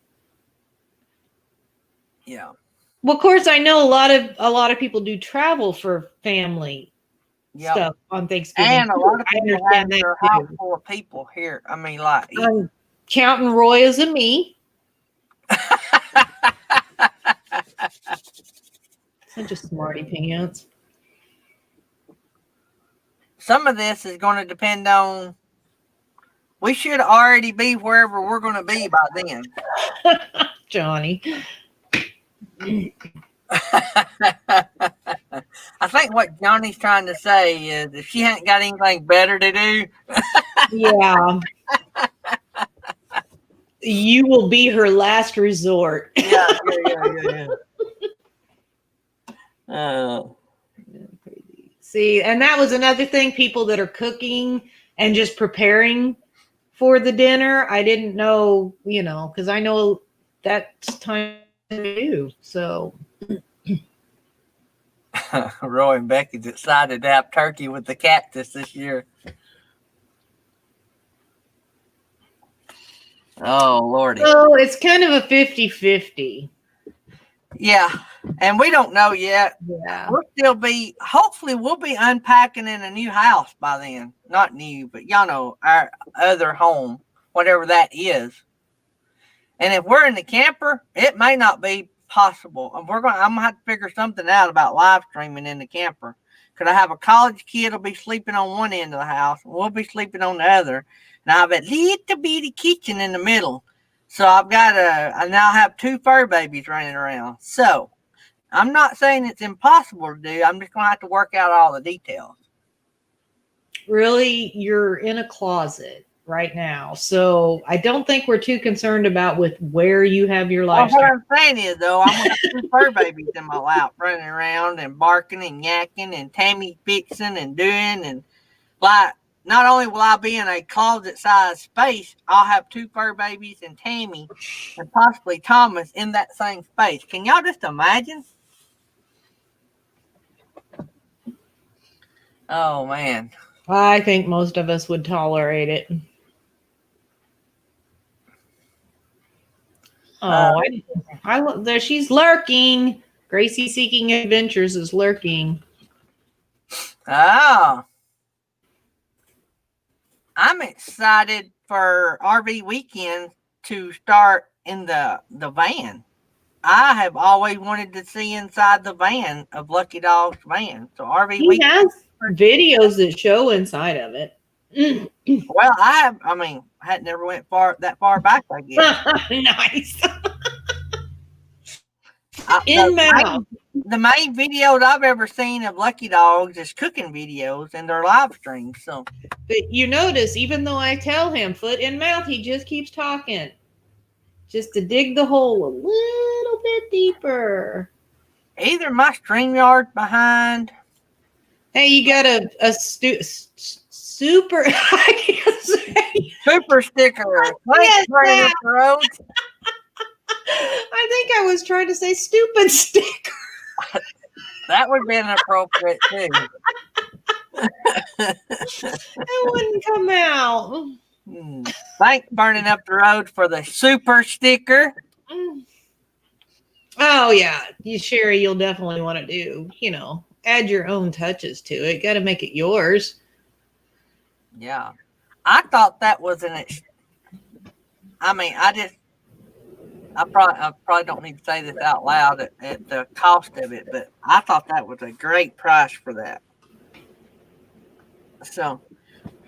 Yeah. Well, of course, I know a lot of people do travel for family stuff on Thanksgiving. And a lot of people have that their house full of people here. I mean, like I'm counting Roy as a me. Such a smarty pants. Some of this is going to depend on. We should already be wherever we're going to be by then. Johnny. I think what Johnny's trying to say is if she ain't got anything better to do. Yeah. You will be her last resort. Yeah. See, and that was another thing, people that are cooking and just preparing for the dinner. I didn't know, because I know that's time to do. So Roy and Becky's excited to have turkey with the cactus this year. Oh, Lordy. So it's kind of a 50-50. Yeah, and we don't know yet. Yeah. Hopefully we'll be unpacking in a new house by then. Not new, but y'all know, our other home, whatever that is. And if we're in the camper, it may not be possible. I'm gonna have to figure something out about live streaming in the camper. Because I have a college kid will be sleeping on one end of the house, and we'll be sleeping on the other. And I have a little bitty kitchen in the middle. So I now have 2 fur babies running around. So I'm not saying it's impossible to do. I'm just going to have to work out all the details. Really, you're in a closet right now. So I don't think we're too concerned about with where you have your life. Well, what I'm saying is, though, I'm going to have 2 fur babies in my lap running around and barking and yakking and Tammy fixing and doing. And like, not only will I be in a closet-sized space, I'll have 2 fur babies and Tammy and possibly Thomas in that same space. Can y'all just imagine? Oh, man. I think most of us would tolerate it. Oh, I look there. She's lurking. Gracie Seeking Adventures is lurking. Oh. I'm excited for RV weekend to start in the van. I have always wanted to see inside the van of Lucky Dog's van. So RV weekend. He has videos that show inside of it. Well, I hadn't never went that far back, I guess. Nice. The main videos I've ever seen of Lucky Dogs is cooking videos and their live streams. So, but you notice, even though I tell him foot in mouth, he just keeps talking, just to dig the hole a little bit deeper. Either my StreamYard's behind. Hey, you got a super. I can't say super sticker. Yes, I think I was trying to say stupid sticker. That would be inappropriate too. It wouldn't come out. Thanks, Burning Up the Road, for the super sticker. Oh yeah, Sherry, you'll definitely want to do. Add your own touches to it. Got to make it yours. Yeah, I thought that was I probably don't need to say this out loud at the cost of it, but I thought that was a great price for that. So,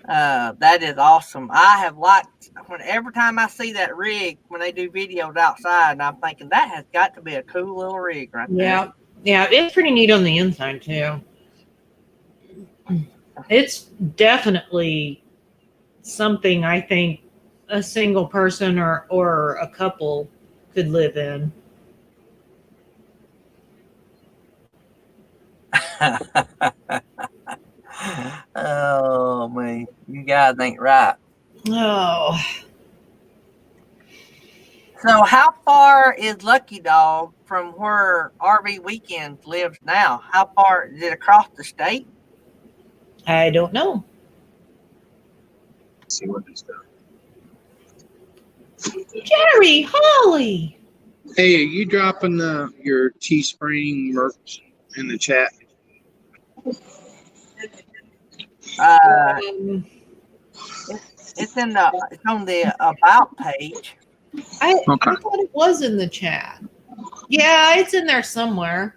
That is awesome. I have liked every time I see that rig when they do videos outside, and I'm thinking that has got to be a cool little rig right there. Yeah. Yeah, it's pretty neat on the inside too. It's definitely something I think a single person or a couple could live in. Oh man, you guys ain't right. Oh, So, how far is Lucky Dog from where RV Weekends lives now? How far is it across the state? I don't know. See what he's done. Jerry, Holly. Hey, are you dropping your Teespring merch in the chat? Um, It's on the about page. I Okay. thought it was in the chat. Yeah, it's in there somewhere.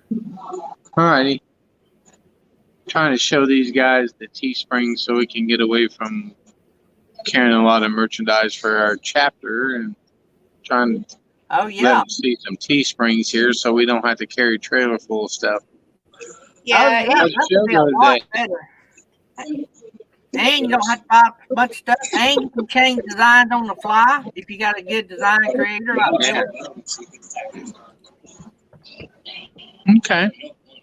Alrighty. Trying to show these guys the Teespring so we can get away from carrying a lot of merchandise for our chapter and trying to Oh let yeah. them see some Teesprings here so we don't have to carry a trailer full of stuff. Yeah, Oh, yeah, How's that the show would be a going lot today? better. And you don't have to buy a bunch of stuff. And you can change designs on the fly if you got a good design creator like Philip. Okay.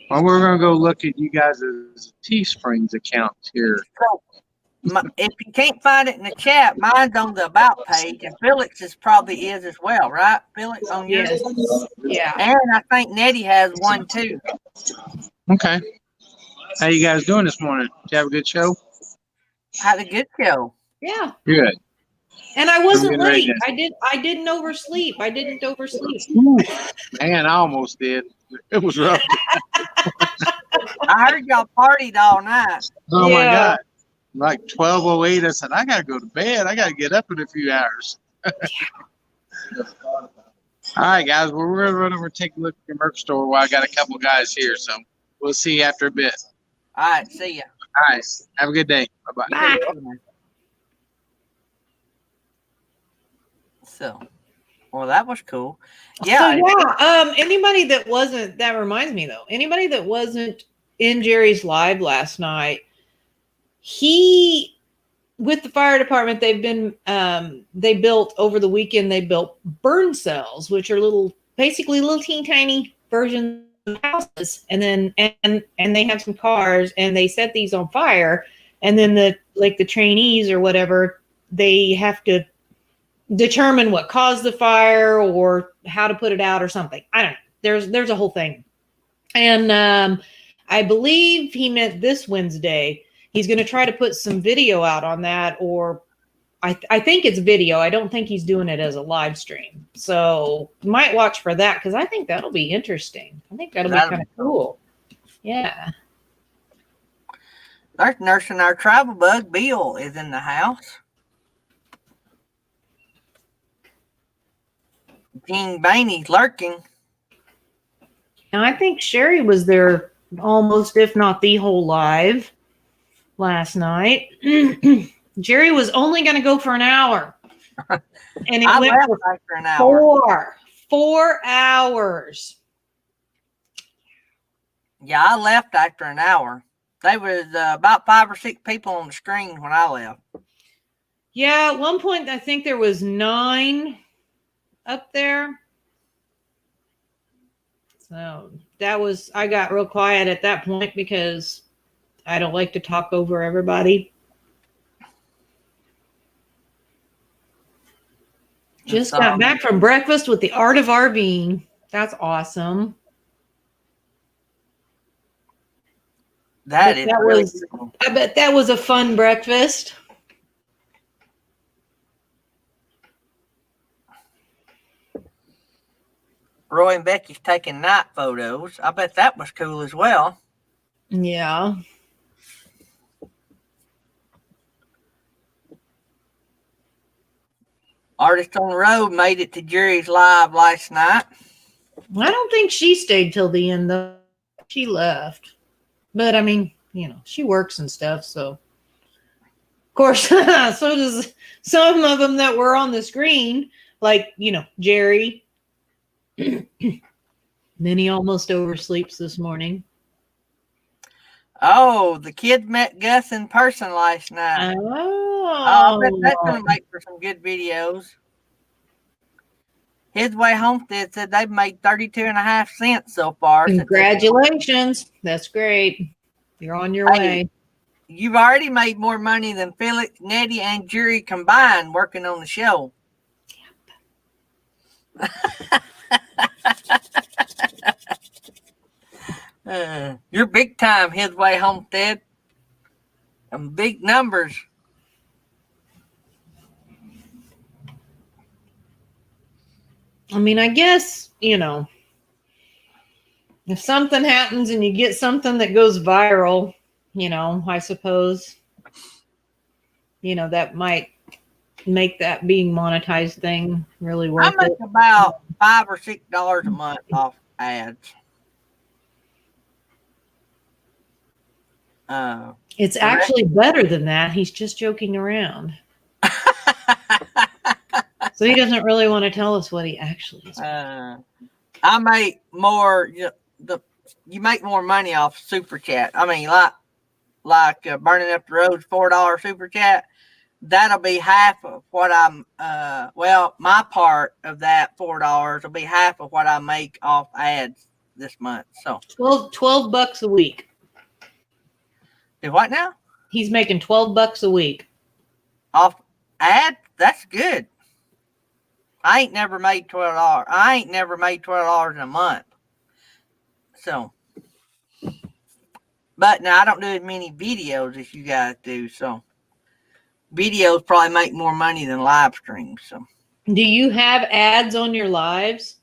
Well, we're going to go look at you guys' Teesprings accounts here. If you can't find it in the chat, mine's on the about page, and Felix's probably is as well, right? Felix on yours. yes. Yeah. And I think Nettie has one too. Okay. How you guys doing this morning? Did you have a good show? Had a good show. Yeah. Good. And I wasn't getting ready late. I didn't oversleep. I didn't oversleep. Ooh, man, I almost did. It was rough. I heard y'all partied all night. Oh my Yeah. God. Like 12:08, I said, I got to go to bed. I got to get up in a few hours. All right, guys. Well, we're going to run over and take a look at the merch store while I got a couple guys here. So we'll see you after a bit. All right, see ya. All right. Have a good day. Bye-bye. Bye. So, well, that was cool. So Yeah. yeah, anybody that wasn't, that reminds me though, anybody that wasn't in Jerry's live last night, he, with the fire department, they've been, they built over the weekend, they built burn cells, which are basically little teeny tiny versions of houses. And then, and they have some cars and they set these on fire. And then the trainees or whatever, they have to determine what caused the fire or how to put it out or something. I don't know. There's a whole thing. And I believe he meant this Wednesday. He's going to try to put some video out on that, or I think it's video. I don't think he's doing it as a live stream. So you might watch for that because I think that'll be interesting. I think that'll be kind of cool. Yeah. There's nursing our travel bug. Bill is in the house. Gene Bainey's lurking. Now, I think Sherry was there almost, if not the whole live last night. Jerry was only going to go for an hour. And it I went left for after an hour. 4 hours. Yeah, I left after an hour. There was about 5 or 6 people on the screen when I left. Yeah, at one point, I think there was 9 up there. So I got real quiet at that point because I don't like to talk over everybody. Just got back from breakfast with the Art of RVing. That's awesome. That is really cool. I bet that was a fun breakfast. Roy and Becky's taking night photos. I bet that was cool as well. Yeah. Artist on the Road made it to Jerry's live last night. I don't think she stayed till the end, though. She left. But, I mean, she works and stuff, so. Of course, so does some of them that were on the screen, like, Jerry. Then he almost oversleeps this morning. Oh, the kids met Gus in person last night. I bet that's going to make for some good videos. His Way Homestead said they've made 32.5 cents so far. Congratulations. That's great. You're on your way. You've already made more money than Felix, Nettie, and Jerry combined working on the show. You're big time, His Way Homestead. Big numbers. I mean, I guess, if something happens and you get something that goes viral, I suppose, that might make that being monetized thing really worth it. I make about $5 or $6 a month off ads. It's actually better than that. He's just joking around. So he doesn't really want to tell us what he actually is. I make more. You make more money off Super Chat. I mean, like Burning Up the Road's $4 Super Chat. That'll be half of what I'm. My part of that $4 will be half of what I make off ads this month. So $12 a week. Do what now? He's making $12 a week off ad. That's good. I ain't never made $12. I ain't never made $12 in a month. So, but now I don't do as many videos as you guys do. So, videos probably make more money than live streams. So, do you have ads on your lives?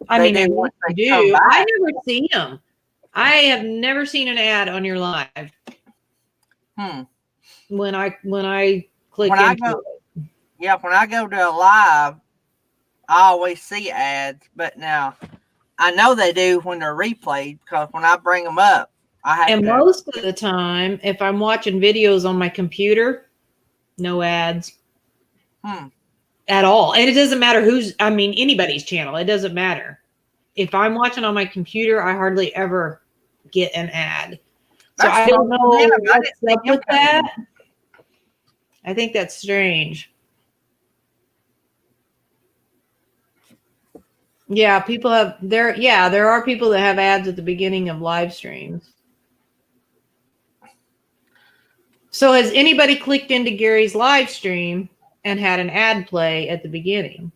I do. I never see them. I have never seen an ad on your live. When I click into it. Yeah, when I go to a live, I always see ads, but now I know they do when they're replayed because when I bring them up, I have and most of the time, if I'm watching videos on my computer, no ads at all. And it doesn't matter anybody's channel. It doesn't matter. If I'm watching on my computer, I hardly ever get an ad. So I don't know what's up with that. I think that's strange. Yeah, there are people that have ads at the beginning of live streams. So has anybody clicked into Gary's live stream and had an ad play at the beginning?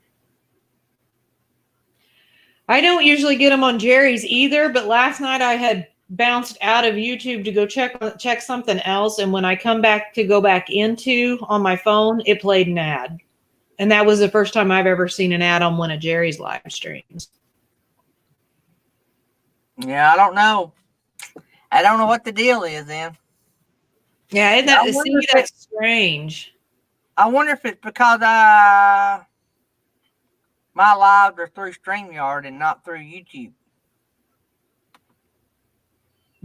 I don't usually get them on Jerry's either, but last night I had bounced out of YouTube to go check something else, and when I come back to go back into on my phone, it played an ad. And that was the first time I've ever seen an ad on one of Jerry's live streams. Yeah, I don't know. I don't know what the deal is then. Yeah, that's strange. I wonder if it's because my lives are through StreamYard and not through YouTube.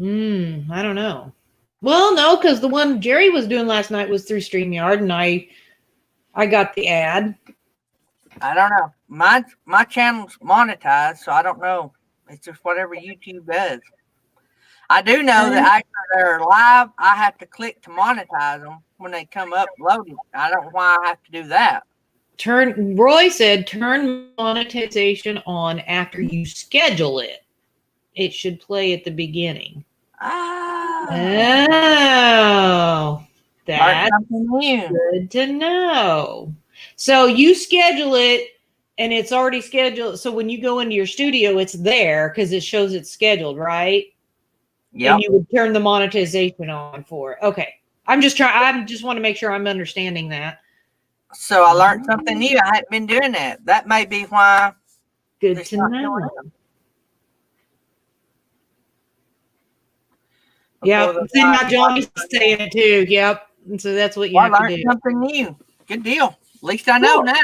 I don't know. Well, no, because the one Jerry was doing last night was through StreamYard, and I got the ad. I don't know. My channel's monetized, so I don't know. It's just whatever YouTube does. I do know that after they're live, I have to click to monetize them when they come up loaded. I don't know why I have to do that. Roy said turn monetization on after you schedule it. It should play at the beginning. Oh, that's good to know. So you schedule it and it's already scheduled. So when you go into your studio, it's there because it shows it's scheduled, right? Yeah. And you would turn the monetization on for it. Okay. I just want to make sure I'm understanding that. So I learned something new. I hadn't been doing that. That may be why. Good to know. Yeah, see now Johnny's saying it too. Yep. And so that's what you have to do. I learned something new. Good deal. At least I know now.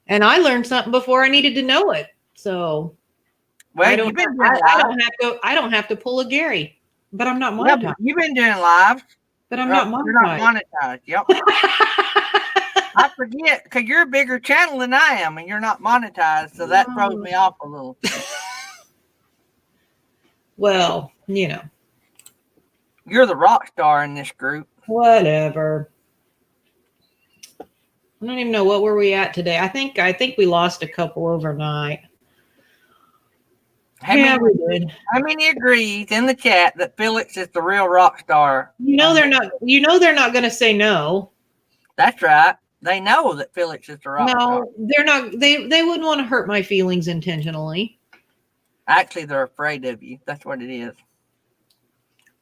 And I learned something before I needed to know it. So well, I don't have to pull a Gary, but I'm not monetized. You've been doing live. But I'm not You're not monetized. monetized. Yep. I forget because you're a bigger channel than I am, and you're not monetized, so that throws me off a little. Well, you know, You're the rock star in this group. whatever. I don't even know what were we at today. I think we lost a couple overnight. How many agrees in the chat that Felix is the real rock star? You know they're not. You know they're not going to say no. That's right. They know that Felix is the rock star. No, they're not. They wouldn't want to hurt my feelings intentionally. Actually, they're afraid of you. That's what it is.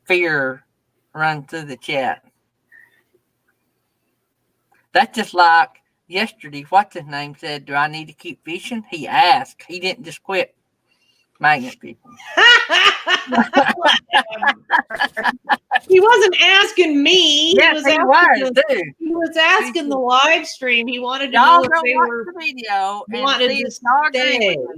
Fear runs through the chat. That's just like yesterday. What's his name said, "Do I need to keep fishing?" He asked. He didn't just quit. Magnet people. He wasn't asking me. Yes, he was asking the live stream. He wanted to Y'all know if go they watch were the video and wanted see to if y'all agree stay. with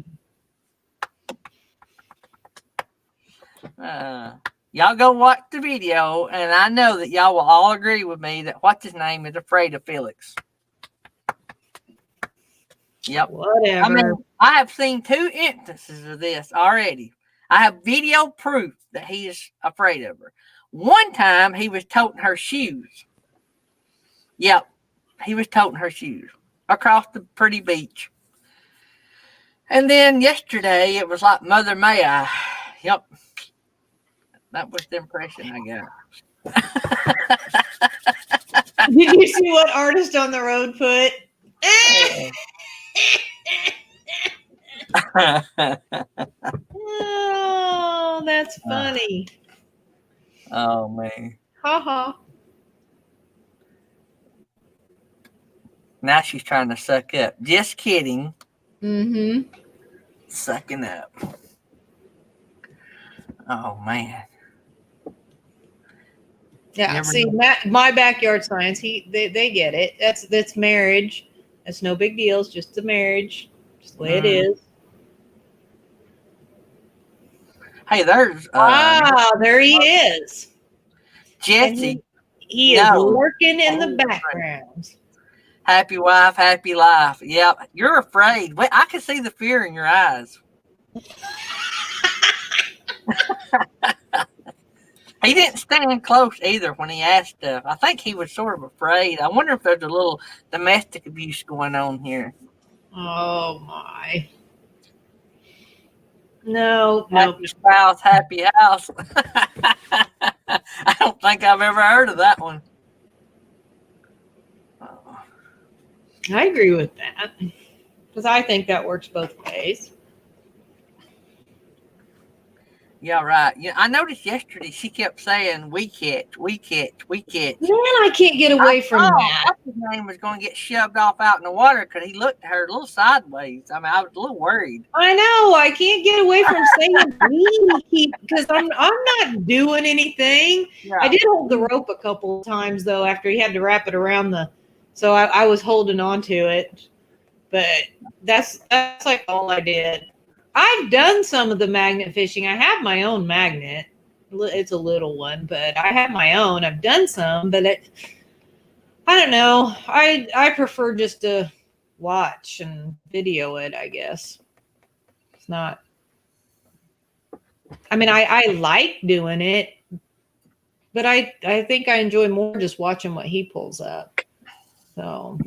me. Y'all go watch the video, and I know that y'all will all agree with me that what's his name is afraid of Felix. Yep. Whatever. I mean, I have seen 2 instances of this already. I have video proof that he is afraid of her. One time he was toting her shoes. Yep. He was toting her shoes across the pretty beach. And then yesterday it was like Mother May I. Yep. That was the impression I got. Did you see what Artist on the Road put? Oh, that's funny. Oh, man. Ha. Now she's trying to suck up. Just kidding. Mm-hmm. Sucking up. Oh, man. Yeah, see, my backyard science, they get it. That's marriage. That's no big deal. It's just the marriage. Just the way it is. Hey, there's there he is. Jesse. He is lurking in the background. Happy wife, happy life. Yep. You're afraid. Wait, I can see the fear in your eyes. He didn't stand close either when he asked stuff. I think he was sort of afraid. I wonder if there's a little domestic abuse going on here. Oh, my. No. Happy spouse, happy house. I don't think I've ever heard of that one. I agree with that. Because I think that works both ways. Yeah, right. Yeah, I noticed yesterday she kept saying, we catch, we catch, we catch. Man, I can't get away from that. His name was going to get shoved off out in the water because he looked at her a little sideways. I mean, I was a little worried. I know. I can't get away from saying we because I'm not doing anything. Yeah. I did hold the rope a couple of times, though, after he had to wrap it around so I was holding on to it. But that's like all I did. I've done some of the magnet fishing. I have my own magnet. It's a little one, but I have my own. I've done some, but I don't know. I prefer just to watch and video it, I guess. It's not. I mean, I like doing it, but I think I enjoy more just watching what he pulls up. So.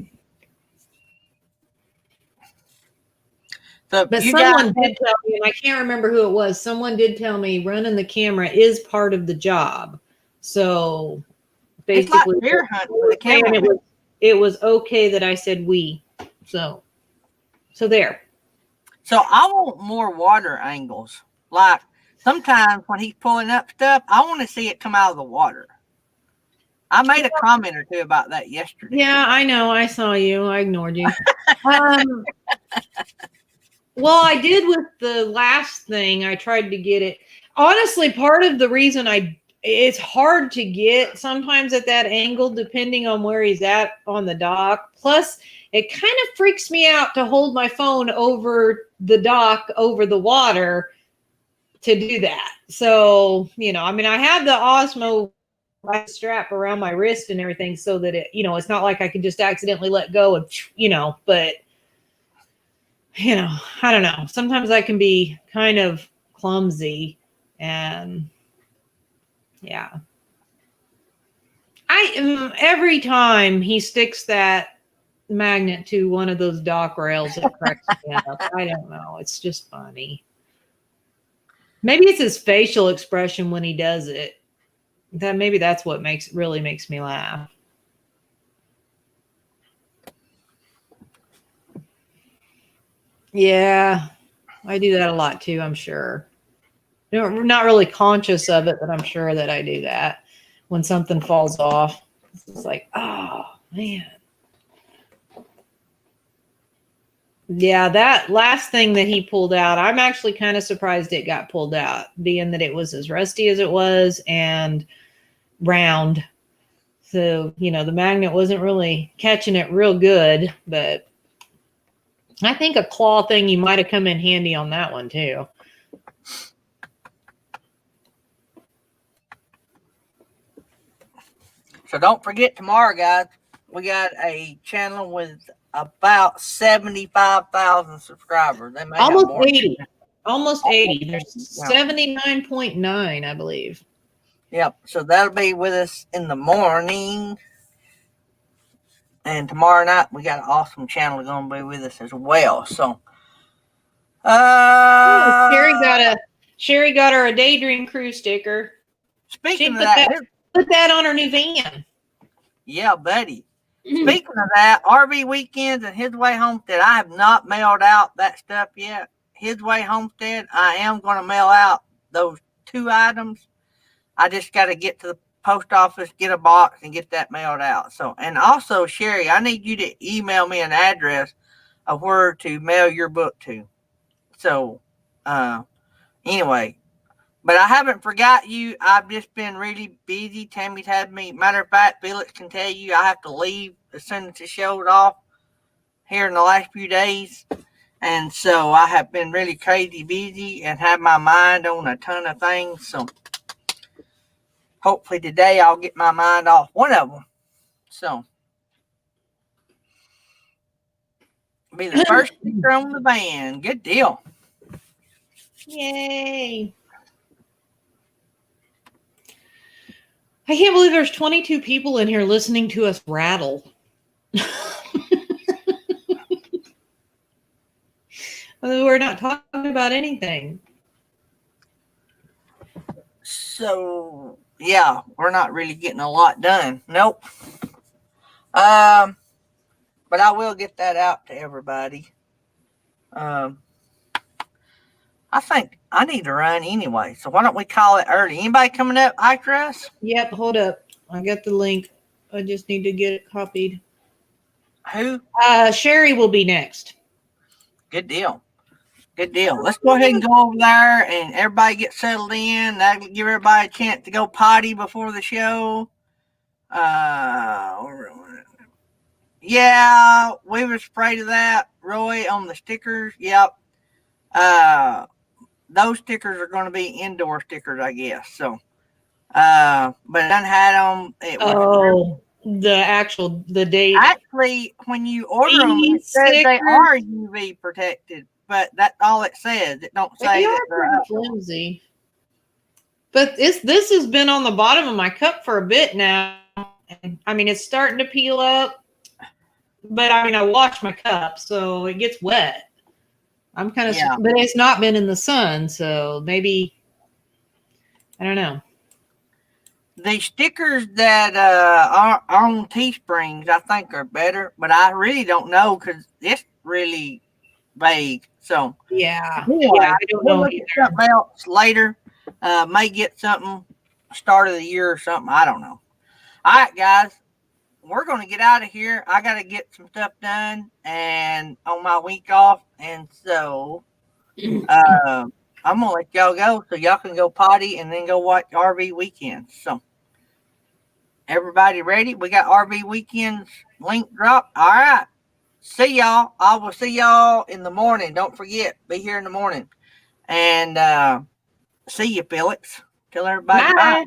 But someone did tell me, and I can't remember who it was. Someone did tell me running the camera is part of the job. So basically, it's like deer hunting with a camera. It was okay that I said we. So there. So I want more water angles. Like sometimes when he's pulling up stuff, I want to see it come out of the water. I made a comment or two about that yesterday. Yeah, I know. I saw you. I ignored you. Well, I did with the last thing. I tried to get it. Honestly, part of the reason it's hard to get sometimes at that angle, depending on where he's at on the dock. Plus, it kind of freaks me out to hold my phone over the dock, over the water to do that. So, I mean, I have the Osmo I strap around my wrist and everything so that it, it's not like I could just accidentally let go and, but I don't know. Sometimes I can be kind of clumsy and yeah. Every time he sticks that magnet to one of those dock rails, it cracks me up. I don't know. It's just funny. Maybe it's his facial expression when he does it. Maybe that's what really makes me laugh. Yeah, I do that a lot too, I'm sure. I'm not really conscious of it, but I'm sure that I do that when something falls off. It's like, oh, man. Yeah, that last thing that he pulled out, I'm actually kind of surprised it got pulled out, being that it was as rusty as it was and round. So, the magnet wasn't really catching it real good, but I think a claw thing, you might have come in handy on that one too. So don't forget tomorrow, guys, we got a channel with about 75,000 subscribers. They may Almost have more. 80. Almost 80. There's 79.9, I believe. Yep. So that'll be with us in the morning. And tomorrow night, we got an awesome channel going to be with us as well. So, Sherry got her a Daydream Crew sticker. Speaking of that, put that on her new van. Yeah, buddy. Speaking of that, RV Weekends and His Way Homestead, I have not mailed out that stuff yet. His Way Homestead, I am going to mail out those 2 items. I just got to get to the post office, get a box, and get that mailed out. So, and also, Sherry, I need you to email me an address of where to mail your book to. So, anyway, but I haven't forgot you. I've just been really busy. Tammy's had me. Matter of fact, Felix can tell you I have to leave as soon as the show's off here in the last few days. And so I have been really crazy busy and have my mind on a ton of things. So hopefully today I'll get my mind off one of them. So be the first speaker on the van. Good deal. Yay. I can't believe there's 22 people in here listening to us rattle. We're not talking about anything. So, yeah, we're not really getting a lot done. Nope. But I will get that out to everybody. I think I need to run anyway. So why don't we call it early? Anybody coming up after us? Yep, hold up. I got the link. I just need to get it copied. Who? Sherry will be next. Good deal. Good deal. Let's go ahead and go over there and everybody get settled in. That'll give everybody a chance to go potty before the show. Yeah, we were afraid of that. Roy, on the stickers. Yep. Those stickers are going to be indoor stickers, I guess. So, but I done had them. The date. Actually, when you order them, it says they are UV protected, but that's all it says. It don't say that they're flimsy. But this has been on the bottom of my cup for a bit now. And, I mean, it's starting to peel up. But I mean, I wash my cup, so it gets wet. I'm kind of, but it's not been in the sun, so maybe, I don't know. The stickers that are on Teesprings, I think, are better, but I really don't know because it's really vague. So yeah, anyway, I don't know. Look at something else later. May get something start of the year or something. I don't know. All right, guys. We're going to get out of here. I got to get some stuff done and on my week off. And so I'm going to let y'all go so y'all can go potty and then go watch RV Weekends. So everybody ready? We got RV Weekends link drop. All right. See y'all. I will see y'all in the morning. Don't forget, be here in the morning. And see you, Felix. Tell everybody bye.